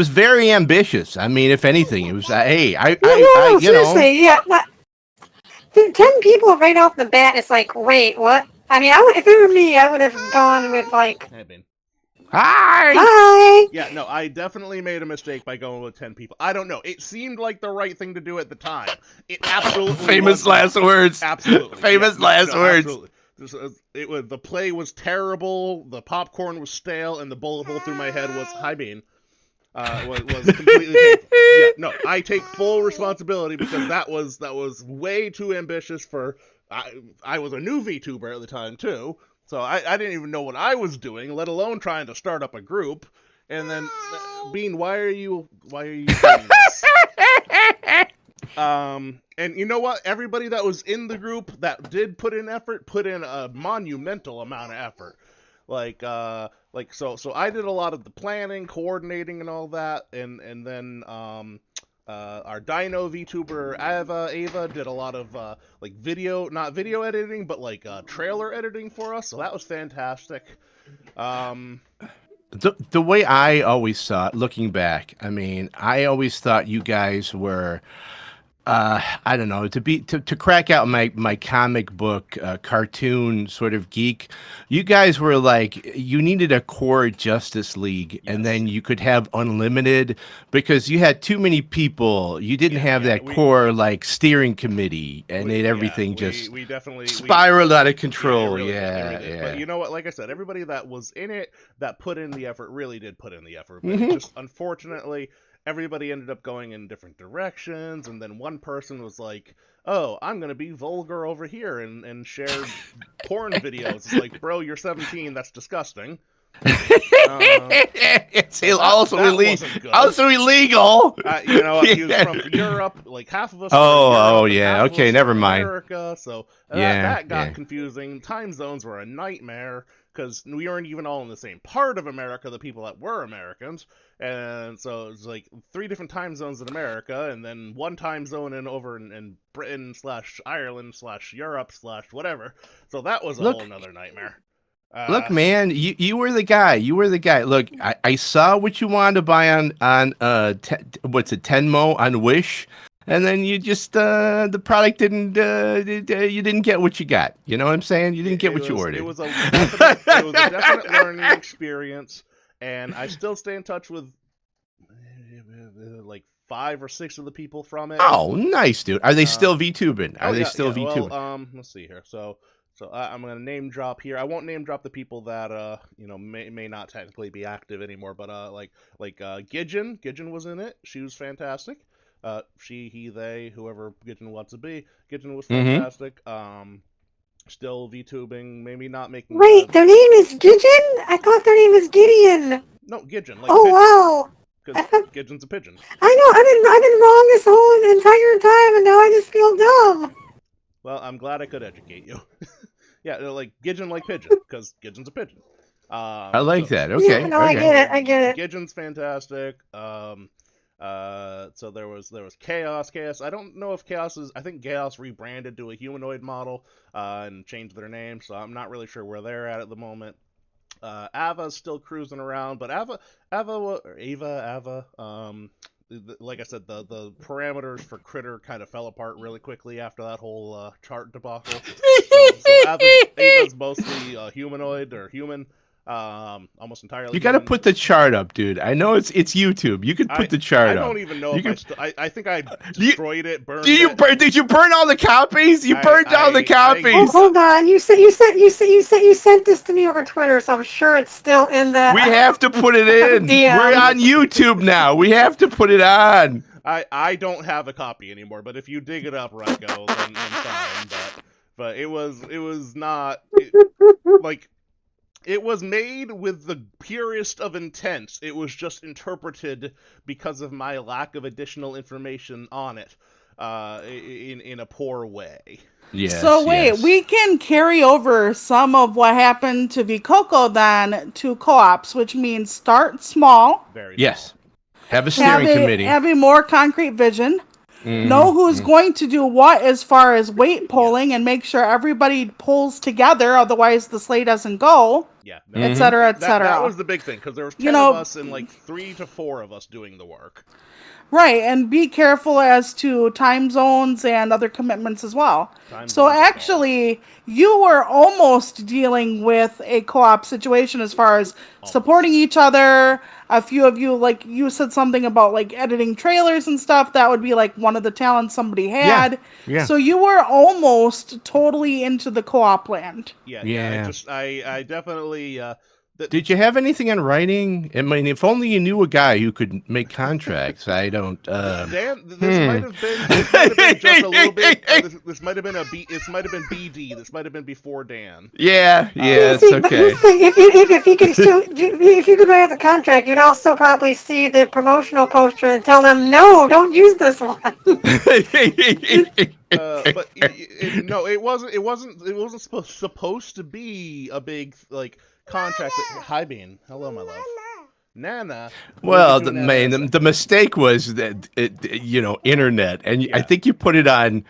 very ambitious. I mean, if anything, it was seriously, yeah. 10 people right off the bat, it's like, wait, what? I mean, if it were me, I would have gone with like, Hey, Ben. Hi. hi. Yeah, no, I definitely made a mistake by going with 10 people. I don't know. It seemed like the right thing to do at the time. It absolutely Famous was last not. words. Absolutely. Famous last words. Absolutely. The play was terrible, the popcorn was stale, and the bullet hole through my head was, hi, Bean, was completely painful. Yeah, no, I take full responsibility because that was way too ambitious for... I was a new VTuber at the time, too. So I didn't even know what I was doing, let alone trying to start up a group. And then, Bean, why are you doing this? And you know what? Everybody that was in the group that did put in effort, put in a monumental amount of effort. So I did a lot of the planning, coordinating, and all that, and then our Dino VTuber Ava did a lot of not video editing, but trailer editing for us. So that was fantastic. The way I always saw it, looking back, I mean, I always thought you guys were, I don't know, to crack out my comic book cartoon sort of geek. You guys were like, you needed a core Justice League, and then you could have unlimited because you had too many people. You didn't have that core steering committee, and everything we definitely spiraled out of control. Really yeah. did. But you know what? Like I said, everybody that was in it, that put in the effort, really did put in the effort. But just unfortunately, everybody ended up going in different directions, and then one person was like, oh, I'm going to be vulgar over here and share porn videos. It's like, bro, you're 17, that's disgusting. It's also illegal. He was from Europe, like half of us Oh, Europe, yeah, half of okay, us never from mind. America, so that got confusing. Time zones were a nightmare, because we weren't even all in the same part of America, the people that were Americans, and so it's like 3 different time zones in America, and then one time zone over in Britain / Ireland / Europe / whatever, so that was a whole nother nightmare. Look, man, you were the guy. You were the guy. Look, I saw what you wanted to buy on Tenmo on Wish, and then you just the product didn't you didn't get what you got. You know what I'm saying? You didn't get what you ordered. It was a definite learning experience, and I still stay in touch with like 5 or 6 of the people from it. Oh, nice, dude. Are they still VTubing? Are they still VTubing? Well, let's see here. So I'm gonna name drop here. I won't name drop the people that may not technically be active anymore, but Gidgen. Gidgen was in it. She was fantastic. She, he, they, whoever Gidgen wants to be. Gidgen was fantastic. Still VTubing, maybe not making. Wait, their name is Gidgen? I thought their name is Gideon. No, Gidgen. Oh pigeon. wow. Because Gidgen's a pigeon. I know. I've been wrong this whole entire time, and now I just feel dumb. Well, I'm glad I could educate you. Yeah, like Gidgen like pigeon, because Gidgen's a pigeon. I like that. Okay. Yeah, no, okay. I get it. Gidgen's fantastic. So there was Chaos. I don't know if I think Chaos rebranded to a humanoid model, and changed their name, so I'm not really sure where they're at the moment. Ava's still cruising around, but Ava, like I said, the parameters for Critter kind of fell apart really quickly after that whole chart debacle. So Ava's mostly humanoid or human, almost entirely. You got to put the chart up, dude. I know it's YouTube. You could put the chart up. I don't even know I think I destroyed it, burned it. Did you burn all the copies? You burned down the copies. Oh, hold on. You sent this to me over Twitter, so I'm sure it's still in the. We have to put it in. We're on YouTube now. We have to put it on. I don't have a copy anymore, but if you dig it up, Raiko, then I'm fine. But it was not like. It was made with the purest of intents. It was just interpreted because of my lack of additional information on it, in a poor way. Yes, so wait, we can carry over some of what happened to Vcoco then to co-ops, which means start small. Very yes. small. Have a steering committee. Have a more concrete vision. Know who's going to do what as far as weight pulling, and make sure everybody pulls together, otherwise the sleigh doesn't go. Yeah, et cetera, et cetera. That was the big thing, because there was 10 of us and like 3 to 4 of us doing the work. Right, and be careful as to time zones and other commitments as well. Time So zones are actually, you were almost dealing with a co-op situation as far as supporting each other. A few of you, like you said something about like editing trailers and stuff. That would be like one of the talents somebody Yeah. had. Yeah. So you were almost totally into the co-op land. Yeah. Yeah. I definitely. Did you have anything in writing? I mean, if only you knew a guy who could make contracts. I don't. Dan, this might have been just a little bit. This might have been This might have been BD. This might have been before Dan. Yeah, it's See, but okay. if you could still, if you could write the contract, you'd also probably see the promotional poster and tell them, no, don't use this one. But no, it wasn't. It wasn't supposed to be a big like contract. Hi, Bean. Hello, my love. Nana. Well, What are you doing, Nana? the mistake was that internet, and I Yeah. think you put it on.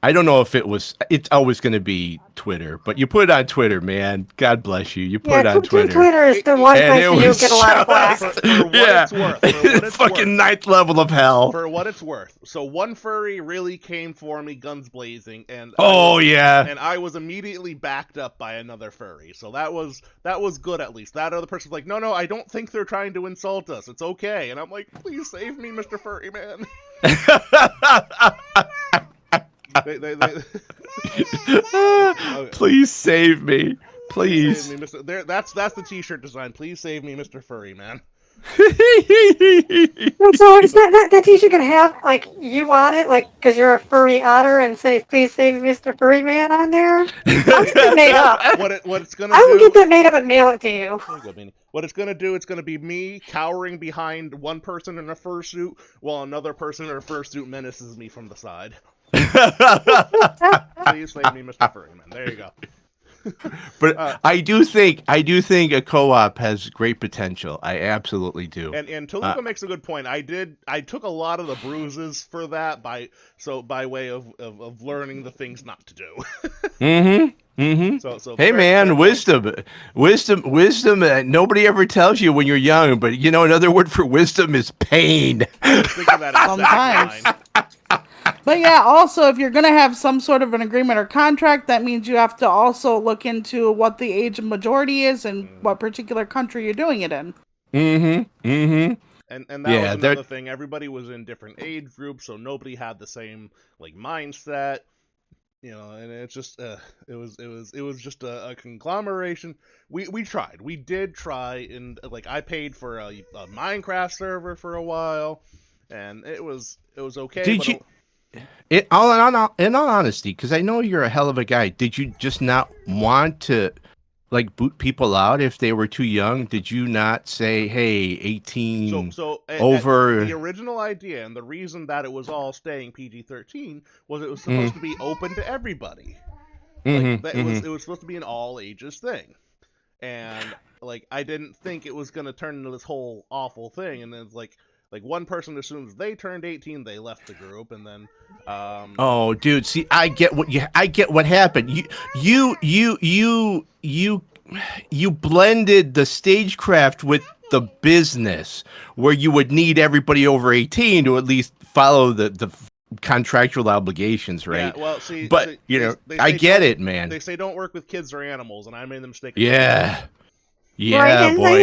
I don't know if it was. It's always going to be Twitter, but you put it on Twitter, man. God bless you. You put it on Twitter. Twitter is the one And place it where you was get a lot of flack. For what it's worth. For what it's Fucking worth. ninth level of hell. For what it's worth. So one furry really came for me, guns blazing, and I was immediately backed up by another furry. So that was good at least. That other person's like, no, I don't think they're trying to insult us. It's okay. And I'm like, please save me, Mr. Furry Man. Please save me. Please. Save me, Mr. That's the t-shirt design. Please save me, Mr. Furry Man. So it's not that t-shirt gonna have like you on it, like because you're a furry otter, and say "Please save Mr. Furry Man" on there. I'll get that made up. What it's gonna I will do? get that made up and mail it to you. There you go, Beanie. What it's gonna do? It's gonna be me cowering behind one person in a fursuit, while another person in a fursuit menaces me from the side. Please save me, Mr. Furry Man. There you go. But I do think a co-op has great potential. I absolutely do. And Toluca makes a good point. I took a lot of the bruises for that by way of learning the things not to do. So hey man, wisdom. Nobody ever tells you when you're young, but another word for wisdom is pain. I was thinking that Sometimes. line. But yeah, also, if you're going to have some sort of an agreement or contract, that means you have to also look into what the age of majority is and what particular country you're doing it in. And that was another thing. Everybody was in different age groups, so nobody had the same like mindset. And it's just it was just a conglomeration. We tried. We did try, and like I paid for a Minecraft server for a while, and it was okay. Did you? In all honesty, because I know you're a hell of a guy, did you just not want to like boot people out if they were too young? Did you not say, "Hey, 18 over"? The original idea and the reason that it was all staying PG-13 was it was supposed to be open to everybody. It was supposed to be an all ages thing, and like I didn't think it was gonna turn into this whole awful thing. And then it's like one person, as soon as they turned 18, they left the group, and then oh dude, see, I get what happened. You blended the stagecraft with the business, where you would need everybody over 18 to at least follow the contractual obligations, right? Yeah, well, see, but they I get it, man. They say don't work with kids or animals, and I made the mistake. Yeah, right, and boy.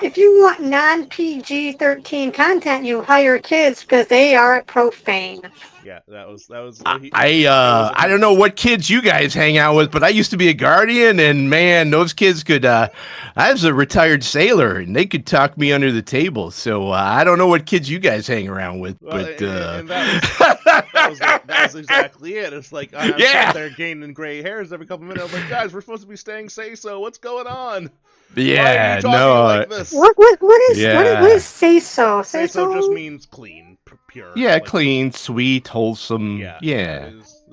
If you want non-PG-13 content, you hire kids because they are profane. Yeah, that was. I don't know what kids you guys hang out with, but I used to be a guardian, and man, those kids could. I was a retired sailor, and they could talk me under the table. So I don't know what kids you guys hang around with, but and that was exactly it. It's like I'm sitting there gaining gray hairs every couple minutes. I'm like, guys, we're supposed to be staying say so. What's going on? Yeah, like this? What is say so? Say so just means clean, pure. Yeah, like, clean, sweet, wholesome. Yeah.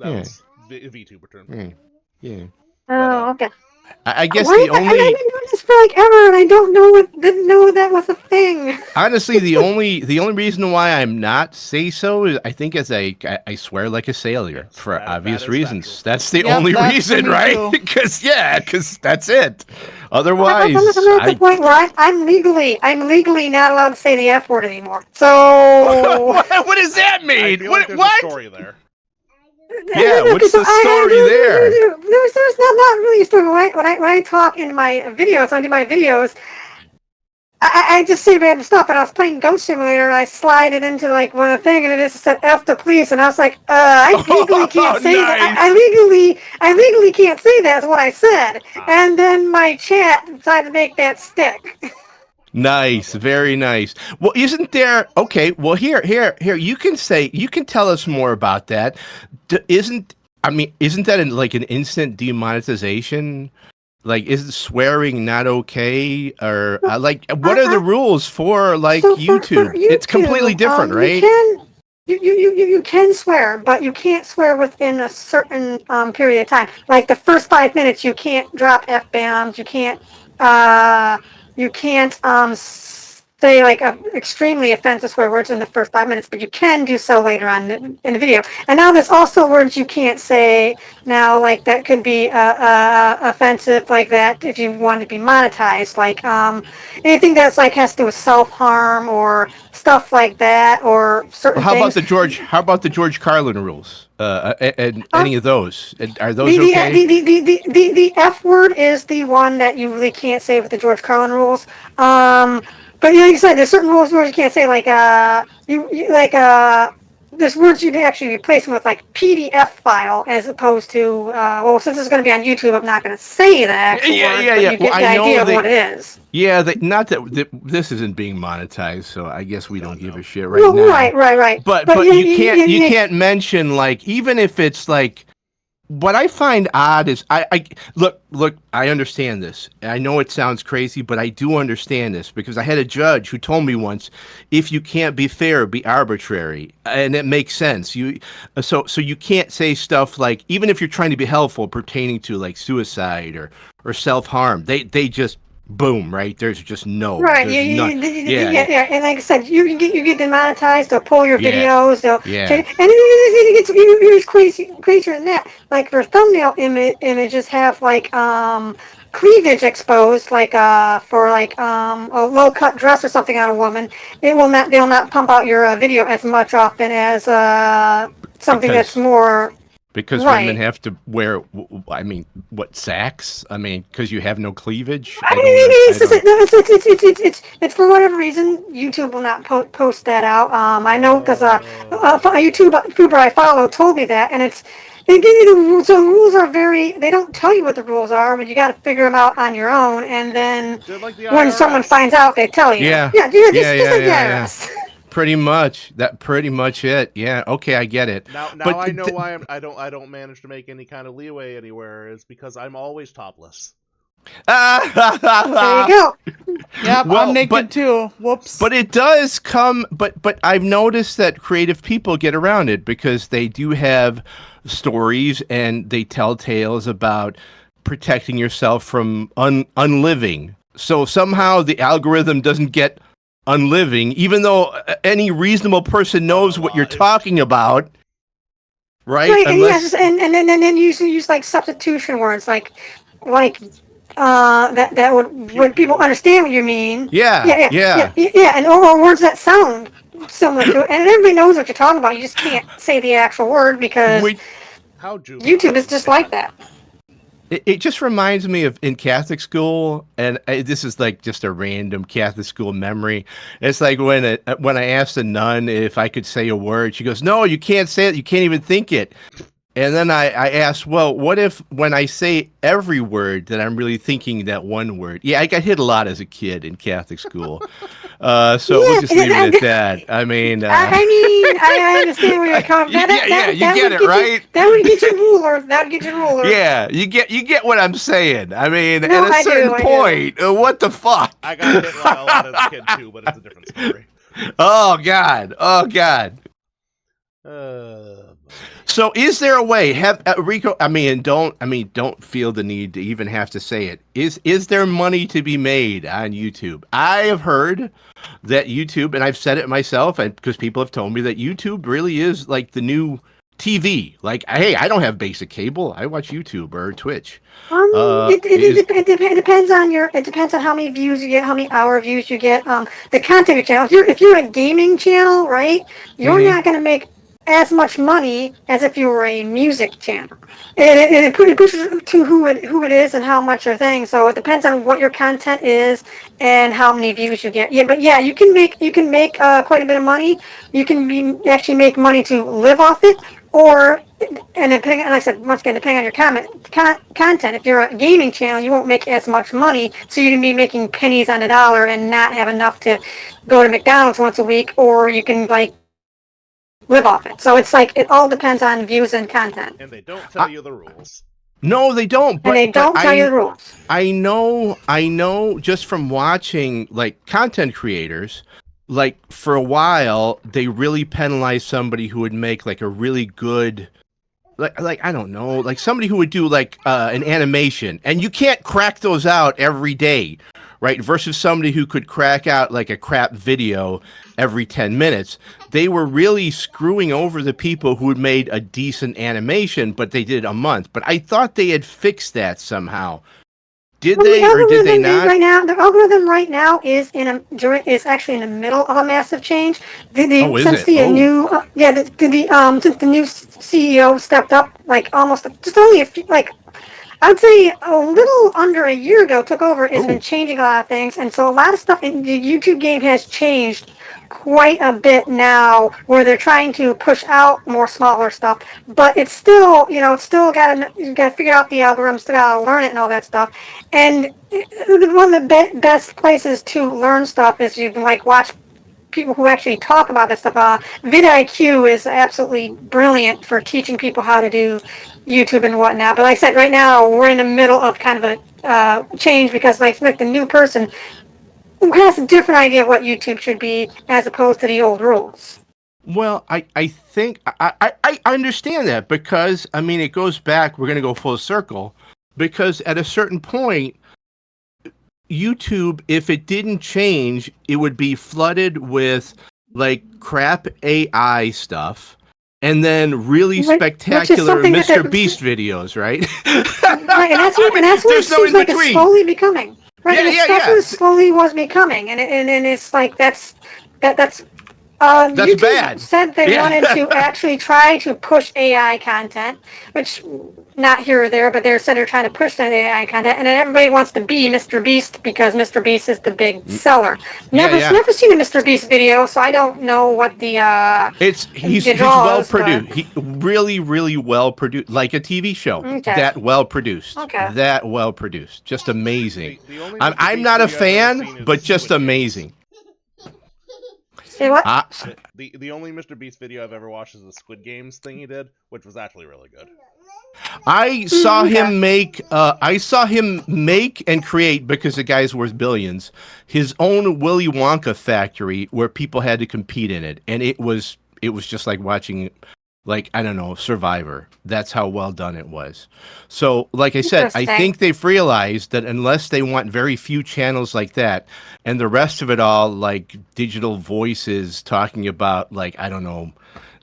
That was VTuber term. Yeah. Oh, okay. I guess Why? the only I've been doing this for like ever, and I didn't know that was a thing. honestly the only reason why I'm not say so is I think as I swear like a sailor for that obvious is reasons. factual. That's the Yep, only that's for reason, me right? too. Because that's it. Otherwise, I'm at the point where I'm legally not allowed to say the F word anymore. So what does that I mean? feel like there's a story there. Yeah, what's the story there? There's not really a story. When I talk in my videos, when I do my videos, I just say random stuff. And I was playing Ghost Simulator, and I slide it into like one of the thing, and it just said F the police, and I was like, I legally can't say that. I legally can't say that. Is what I said. And then my chat decided to make that stick. Nice, very nice. Well, isn't there? Okay, well here. You can tell us more about that. Isn't that like an instant demonetization? Like, is swearing not okay? Or like, what are the rules for like So YouTube? for It's completely different, right? You can swear, but you can't swear within a certain period of time. Like the first 5 minutes, you can't drop F bombs. You can't say like extremely offensive swear words in the first 5 minutes, but you can do so later on in the video. And now there's also words you can't say now, like that could be offensive, like that if you want to be monetized, like anything that's like has to do with self-harm or stuff like that, or certain Well, how about things. How about the George Carlin rules? And any of those? Are those The, okay? the F word is the one that you really can't say with the George Carlin rules. But like you said, there's certain rules where you can't say like there's words you'd actually replace them with like PDF file as opposed to well, since it's going to be on YouTube, I'm not going to say the actual word, but you get the idea of what it is. Yeah, not that this isn't being monetized, so I guess we don't give a shit right Well, now. right. But you can't mention like even if it's like what I find odd is I look I understand this. I know it sounds crazy, but I do understand this because I had a judge who told me once, if you can't be fair, be arbitrary, and it makes sense. So you can't say stuff like even if you're trying to be helpful pertaining to like suicide or self-harm. They just boom, right? There's just no. Right, There's none. yeah. And like I said, you get demonetized. They'll pull your videos. They'll Yeah. and it gets even crazier than that. Like their thumbnail images have like cleavage exposed, like for like a low cut dress or something on a woman. They'll not pump out your video as much often as something that's more. Because right. women have to wear, I mean, what, sacks? I mean, because you have no cleavage? It's for whatever reason, YouTube will not post that out. I know because a YouTuber I follow told me that, and they give you the rules. So the rules are they don't tell you what the rules are, but you got to figure them out on your own, and then Like the when IRS. Someone finds out, they tell you. Yeah. Just like the IRS. Pretty much it. Yeah. Okay, I get it. Now but I know why I don't manage to make any kind of leeway anywhere is because I'm always topless. There you go. Yep, I'm naked too. Whoops. But it does come. But I've noticed that creative people get around it because they do have stories and they tell tales about protecting yourself from unliving. So somehow the algorithm doesn't get unliving, even though any reasonable person knows what you're talking about, right? Unless... and then you use like substitution words, like that would when people understand what you mean. Yeah, and or words that sound similar to it, and everybody knows what you're talking about. You just can't say the actual word because YouTube is just like that. It just reminds me of in Catholic school, and this is like just a random Catholic school memory. It's like when I asked a nun if I could say a word, she goes, "No, you can't say it. You can't even think it." And then I asked, well, what if when I say every word that I'm really thinking that one word? Yeah, I got hit a lot as a kid in Catholic school. So we'll just leave it at that. I mean... I understand where you're coming from. You get it, right? That would get you ruler. That would get you ruler. Yeah, you get what I'm saying. I mean, at a certain point, what the fuck? I got hit a lot as a kid too, but it's a different story. Oh, God. So is there a way have Rico, don't feel the need to even have to say it. Is there money to be made on YouTube? I have heard that YouTube, and I've said it myself, and because people have told me that YouTube really is like the new TV. Like, hey, I don't have basic cable. I watch YouTube or Twitch. It depends on it depends on how many views you get, how many hour views you get. The content of your channel. If you're a gaming channel, right, you're not going to make as much money as if you were a music channel. And it pushes to who it is and how much you're thing. So it depends on what your content is and how many views you get. Yeah, but yeah, you can make quite a bit of money. You can actually make money to live off it, or and depending, like I said, once again, depending on your content. If you're a gaming channel, you won't make as much money, so you can be making pennies on the dollar and not have enough to go to McDonald's once a week, or you can like live off it. So it's like it all depends on views and content. And they don't tell you the rules. No, they don't. And they don't tell you the rules. I know just from watching like content creators, like for a while they really penalized somebody who would make like a really good like I don't know, like somebody who would do like an animation, and you can't crack those out every day, right? Versus somebody who could crack out like a crap video every 10 minutes. They were really screwing over the people who had made a decent animation, but they did a month. But I thought they had fixed that somehow. Did they or did they not? Right now, the algorithm right now is actually in the middle of a massive change. Since the new CEO stepped up, like almost just only a few, like I'd say a little under a year ago, took over. It's been changing a lot of things, and so a lot of stuff in the YouTube game has changed quite a bit now, where they're trying to push out more smaller stuff, but it's still, you gotta figure out the algorithm, still gotta learn it and all that stuff. And one of the best places to learn stuff is you can like watch people who actually talk about this stuff. vidIQ is absolutely brilliant for teaching people how to do YouTube and whatnot. But like I said, right now we're in the middle of kind of a change, because like the new person who has a different idea of what YouTube should be as opposed to the old rules. Well, I think I understand that, because I mean it goes back. We're going to go full circle, because at a certain point, YouTube, if it didn't change, it would be flooded with like crap AI stuff, and then really spectacular Mr. Beast videos, right? Right, and that's what it seems like it's slowly becoming. Right, and it slowly was becoming, and it's like that's YouTube bad. Said they wanted to actually try to push AI content, which not here or there, but they said they're trying to push that AI content, and then everybody wants to be Mr. Beast because Mr. Beast is the big seller. Never seen a Mr. Beast video, so I don't know what the he's well produced. He really well produced, like a TV show. Okay. That well produced. Okay. That well produced. Just amazing. I'm not a fan, but just amazing. Say what? The only Mr. Beast video I've ever watched is the Squid Games thing he did, which was actually really good. I saw him make and create, because the guy's worth billions, his own Willy Wonka factory where people had to compete in it, and it was just like watching, like, I don't know, Survivor. That's how well done it was. So, like I said, I think they've realized that unless they want very few channels like that, and the rest of it all like digital voices talking about, like, I don't know,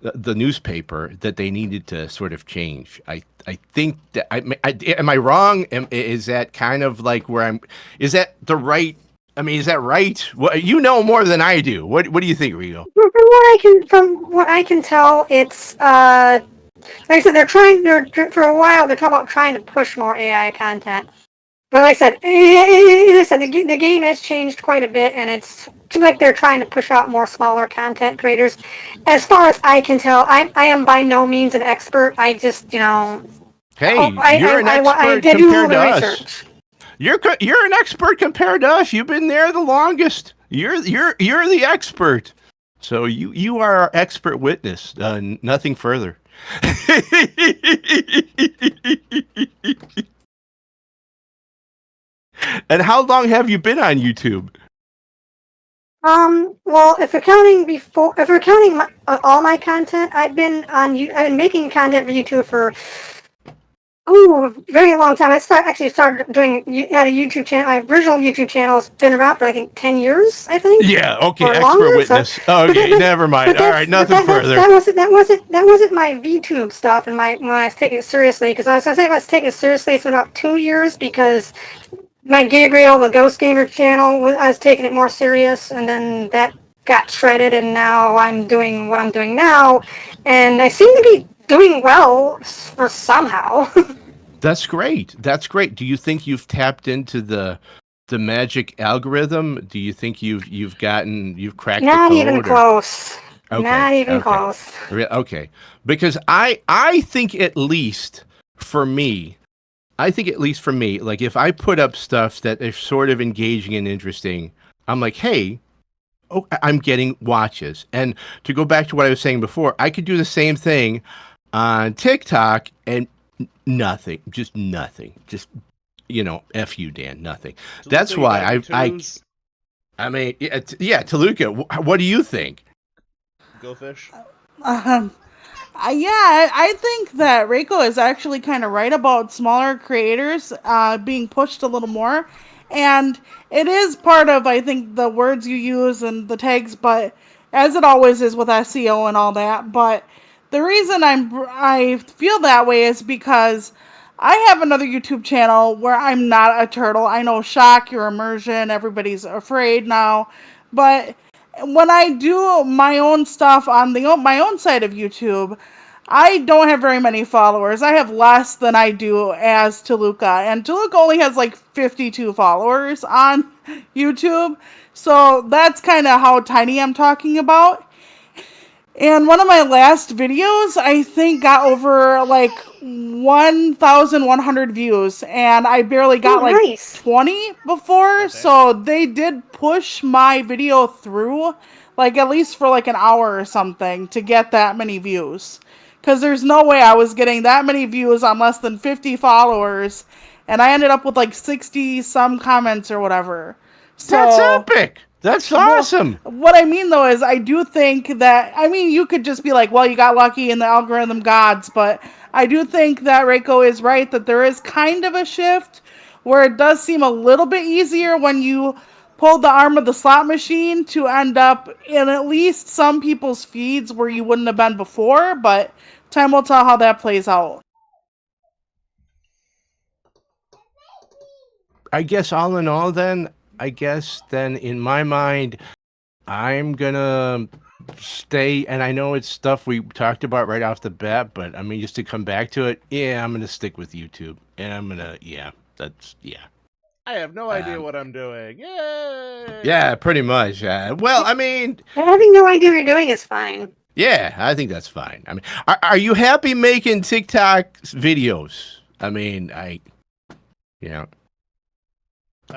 the newspaper, that they needed to sort of change. I think that am I wrong? Is that kind of like where is that the right? I mean, is that right? Well, you know more than I do. What do you think, Rigo? From what I can tell, it's like I said, for a while they're talking about trying to push more AI content. But like I said, the game has changed quite a bit, and it's like they're trying to push out more smaller content creators. As far as I can tell, I am by no means an expert. I just, hey, you're an expert compared to us. You're an expert compared to us. You've been there the longest. You're the expert. So you are our expert witness. Nothing further. And how long have you been on YouTube? Well, if we're counting all my content, I've been making content for YouTube for a very long time. I started doing at a YouTube channel. My original YouTube channel has been around for I think 10 years. I think. Yeah, okay, Or expert longer. witness. Okay, never mind. All right, nothing further. That wasn't my VTube stuff, and when I was taking it seriously, because I was gonna say if I was taking it seriously, it's been about 2 years because my Gabriel, the Ghost Gamer channel, I was taking it more serious, and then that got shredded, and now I'm doing what I'm doing now, and I seem to be doing well for somehow. That's great. That's great. Do you think you've tapped into the magic algorithm? Do you think you've cracked Not the code? even close. Okay, Not even okay. close. Okay, because I think at least for me, like if I put up stuff that is sort of engaging and interesting, I'm like, hey, I'm getting watches. And to go back to what I was saying before, I could do the same thing on TikTok and nothing, just F you, Dan, nothing. Toluca, That's you why got any twos? I mean, yeah, Toluca, what do you think? Go fish. I think that Raiko is actually kind of right about smaller creators being pushed a little more. And it is part of, I think, the words you use and the tags, but as it always is with SEO and all that. But the reason I feel that way is because I have another YouTube channel where I'm not a turtle. I know, shock, your immersion, everybody's afraid now. But when I do my own stuff on my own side of YouTube, I don't have very many followers. I have less than I do as Toluca. And Toluca only has like 52 followers on YouTube. So that's kind of how tiny I'm talking about. And one of my last videos, I think, got over like 1,100 views. And I barely got nice. 20 before. Okay. So they did push my video through, like at least for like an hour or something, to get that many views. Because there's no way I was getting that many views on less than 50 followers. And I ended up with like 60 some comments or whatever. So, that's epic. That's awesome. What I mean, though, is I do think that, you could just be like, well, you got lucky in the algorithm gods, but I do think that Raiko is right, that there is kind of a shift where it does seem a little bit easier when you pull the arm of the slot machine to end up in at least some people's feeds where you wouldn't have been before, but time will tell how that plays out. I guess all in all, then in my mind, I'm gonna stay, and I know it's stuff we talked about right off the bat, but I mean, just to come back to it, I'm gonna stick with YouTube, and I'm gonna, I have no idea what I'm doing. Yay! Yeah, pretty much. Well, I mean, having no idea what you're doing is fine. Yeah, I think that's fine. I mean, are you happy making TikTok videos? I mean, I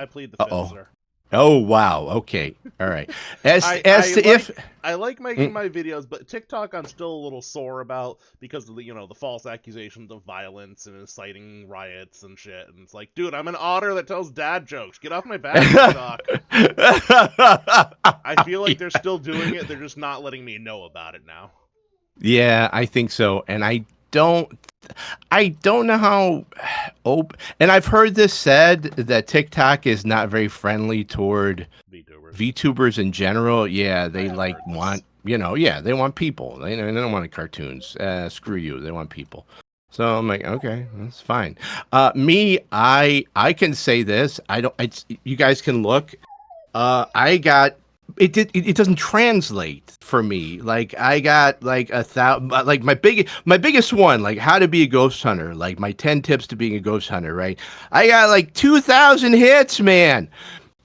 plead the fifth, sir. Oh wow. Okay. All right. I like making my videos, but TikTok I'm still a little sore about because of the false accusations of violence and inciting riots and shit. And it's like, dude, I'm an otter that tells dad jokes. Get off my back, TikTok. I feel like they're still doing it. They're just not letting me know about it now. Yeah, I think so, and I don't know how open. And I've heard this said that TikTok is not very friendly toward VTubers in general. Yeah, they want they want people. They don't want cartoons. Screw you. They want people. So I'm like, okay, that's fine. Me, I can say this. You guys can look. I got. It doesn't translate for me. Like I got like 1,000. Like my biggest one, like how to be a ghost hunter. Like my 10 tips to being a ghost hunter. Right. I got like 2,000 hits, man.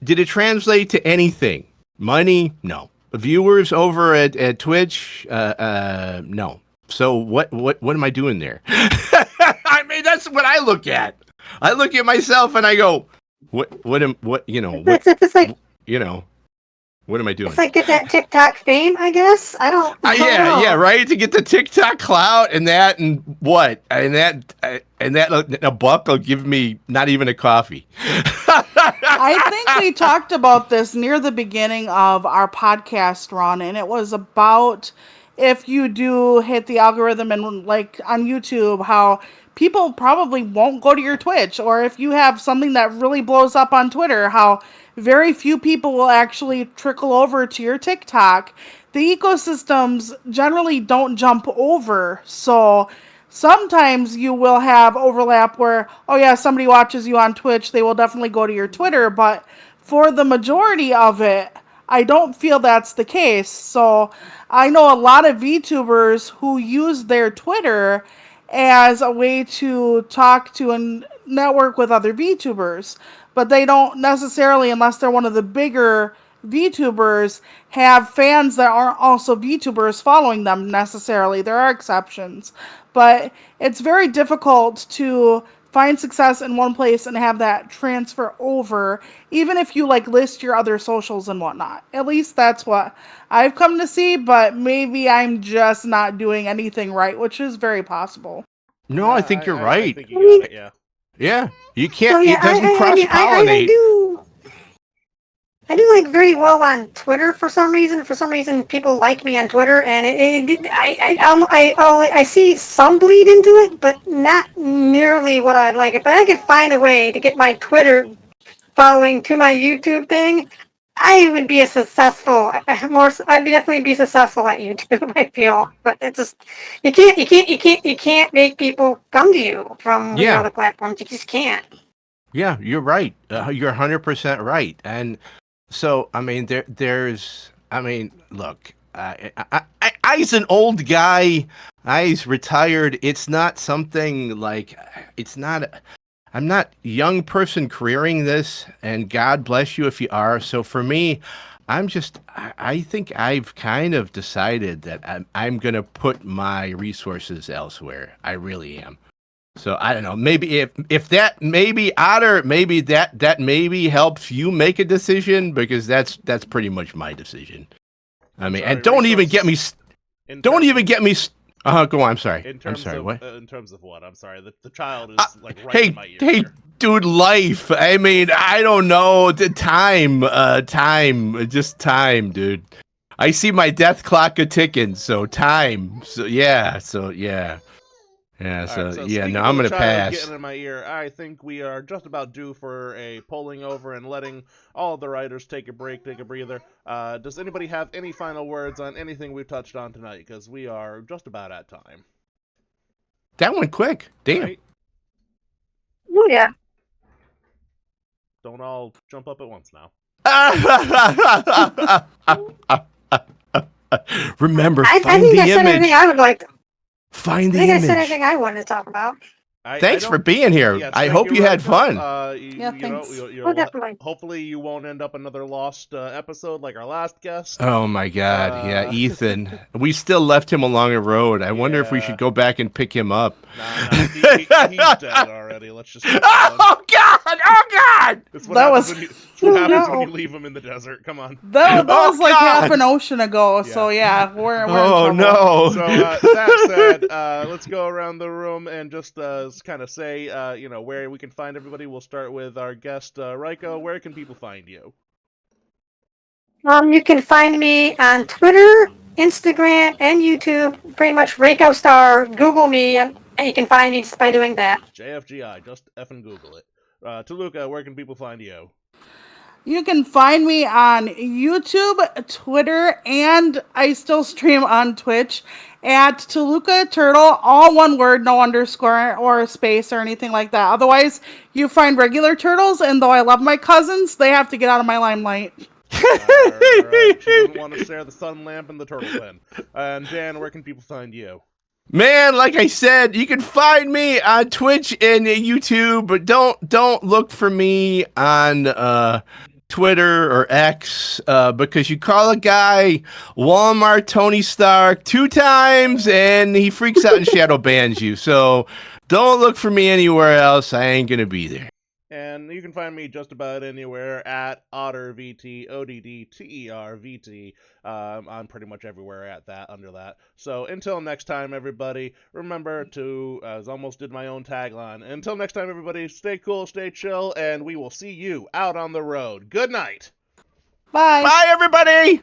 Did it translate to anything? Money? No. Viewers over at Twitch? No. So what am I doing there? I mean, that's what I look at. I look at myself and I go, what am I doing? It's like get that TikTok fame, I guess. I don't know. Yeah, right. To get the TikTok clout and that, and what, and that a buck will give me not even a coffee. I think we talked about this near the beginning of our podcast run, and it was about if you do hit the algorithm and like on YouTube, how people probably won't go to your Twitch, or if you have something that really blows up on Twitter, how very few people will actually trickle over to your TikTok. The ecosystems generally don't jump over, so sometimes you will have overlap where, oh yeah, somebody watches you on Twitch, they will definitely go to your Twitter, but for the majority of it, I don't feel that's the case. So I know a lot of VTubers who use their Twitter as a way to talk to and network with other VTubers, but they don't necessarily, unless they're one of the bigger VTubers, have fans that aren't also VTubers following them necessarily. There are exceptions, but it's very difficult to find success in one place and have that transfer over, even if you like list your other socials and whatnot. At least that's what I've come to see, but maybe I'm just not doing anything right, which is very possible. No, I think you're right. I think you got it, yeah. Yeah, you So can't. yeah, It doesn't cross pollinate. I do like very well on Twitter for some reason. For some reason, people like me on Twitter, and I see some bleed into it, but not nearly what I'd like. If I could find a way to get my Twitter following to my YouTube thing, I would be a successful. I'd definitely be successful at YouTube. I feel, but it's just you can't make people come to you from the other platforms. You just can't. Yeah, you're right. You're 100% right. And so, I mean, there's, I mean, look, I's an old guy. I's retired. It's not something like, I'm not young person careering this, and God bless you if you are. So for me, I think I've kind of decided that I'm going to put my resources elsewhere. I really am. So I don't know. Maybe if that maybe Otter, maybe that maybe helps you make a decision, because that's pretty much my decision. I mean, and don't even get me. Go on. I'm sorry. I'm sorry. What? In terms of what? I'm sorry. The child is like right hey, in my ear. Hey, here. dude, life. I mean, I don't know. The time, just time, dude. I see my death clock a ticking. So time. So yeah. Yeah, so yeah, no, I'm going to pass. Getting in my ear, I think we are just about due for a pulling over and letting all the writers take a break, take a breather. Does anybody have any final words on anything we've touched on tonight? Because we are just about at time. That went quick. Damn. Right? Oh, yeah. Don't all jump up at once now. Remember, I find think the I said image. everything I would like to. Find the I think image. I said everything I wanted to talk about. Thanks for being here. Yes, I hope you had fun. Thanks. Definitely. Hopefully you won't end up another lost episode like our last guest. Oh my God! Yeah, Ethan. We still left him along the road. I wonder if we should go back and pick him up. Nah, he's dead already. Let's just. Oh God! Oh God! That was. What happens when you leave him in the desert? Come on. That was like God. half an ocean ago. So yeah, we're in Oh trouble. no! So that said, let's go around the room and just kind of say, where we can find everybody. We'll start with our guest, Raiko. Where can people find you? You can find me on Twitter, Instagram, and YouTube. Pretty much Raiko Star. Google me, and you can find me just by doing that. JFGI. Just effing Google it. Toluca, where can people find you? You can find me on YouTube, Twitter, and I still stream on Twitch at Toluca Turtle, all one word, no underscore or space or anything like that. Otherwise, you find regular turtles, and though I love my cousins, they have to get out of my limelight. Right. She doesn't want to share the sun lamp and the turtle pen. And Dan, where can people find you? Man, like I said, you can find me on Twitch and YouTube, but don't look for me on Twitter or X, because you call a guy Walmart Tony Stark 2 times and he freaks out and shadow bans you. So don't look for me anywhere else. I ain't gonna be there. And you can find me just about anywhere at Otter VT, ODDTER VT. I'm pretty much everywhere at that, under that. So until next time, everybody, remember to, as almost did my own tagline, until next time, everybody, stay cool, stay chill, and we will see you out on the road. Good night. Bye. Bye, everybody.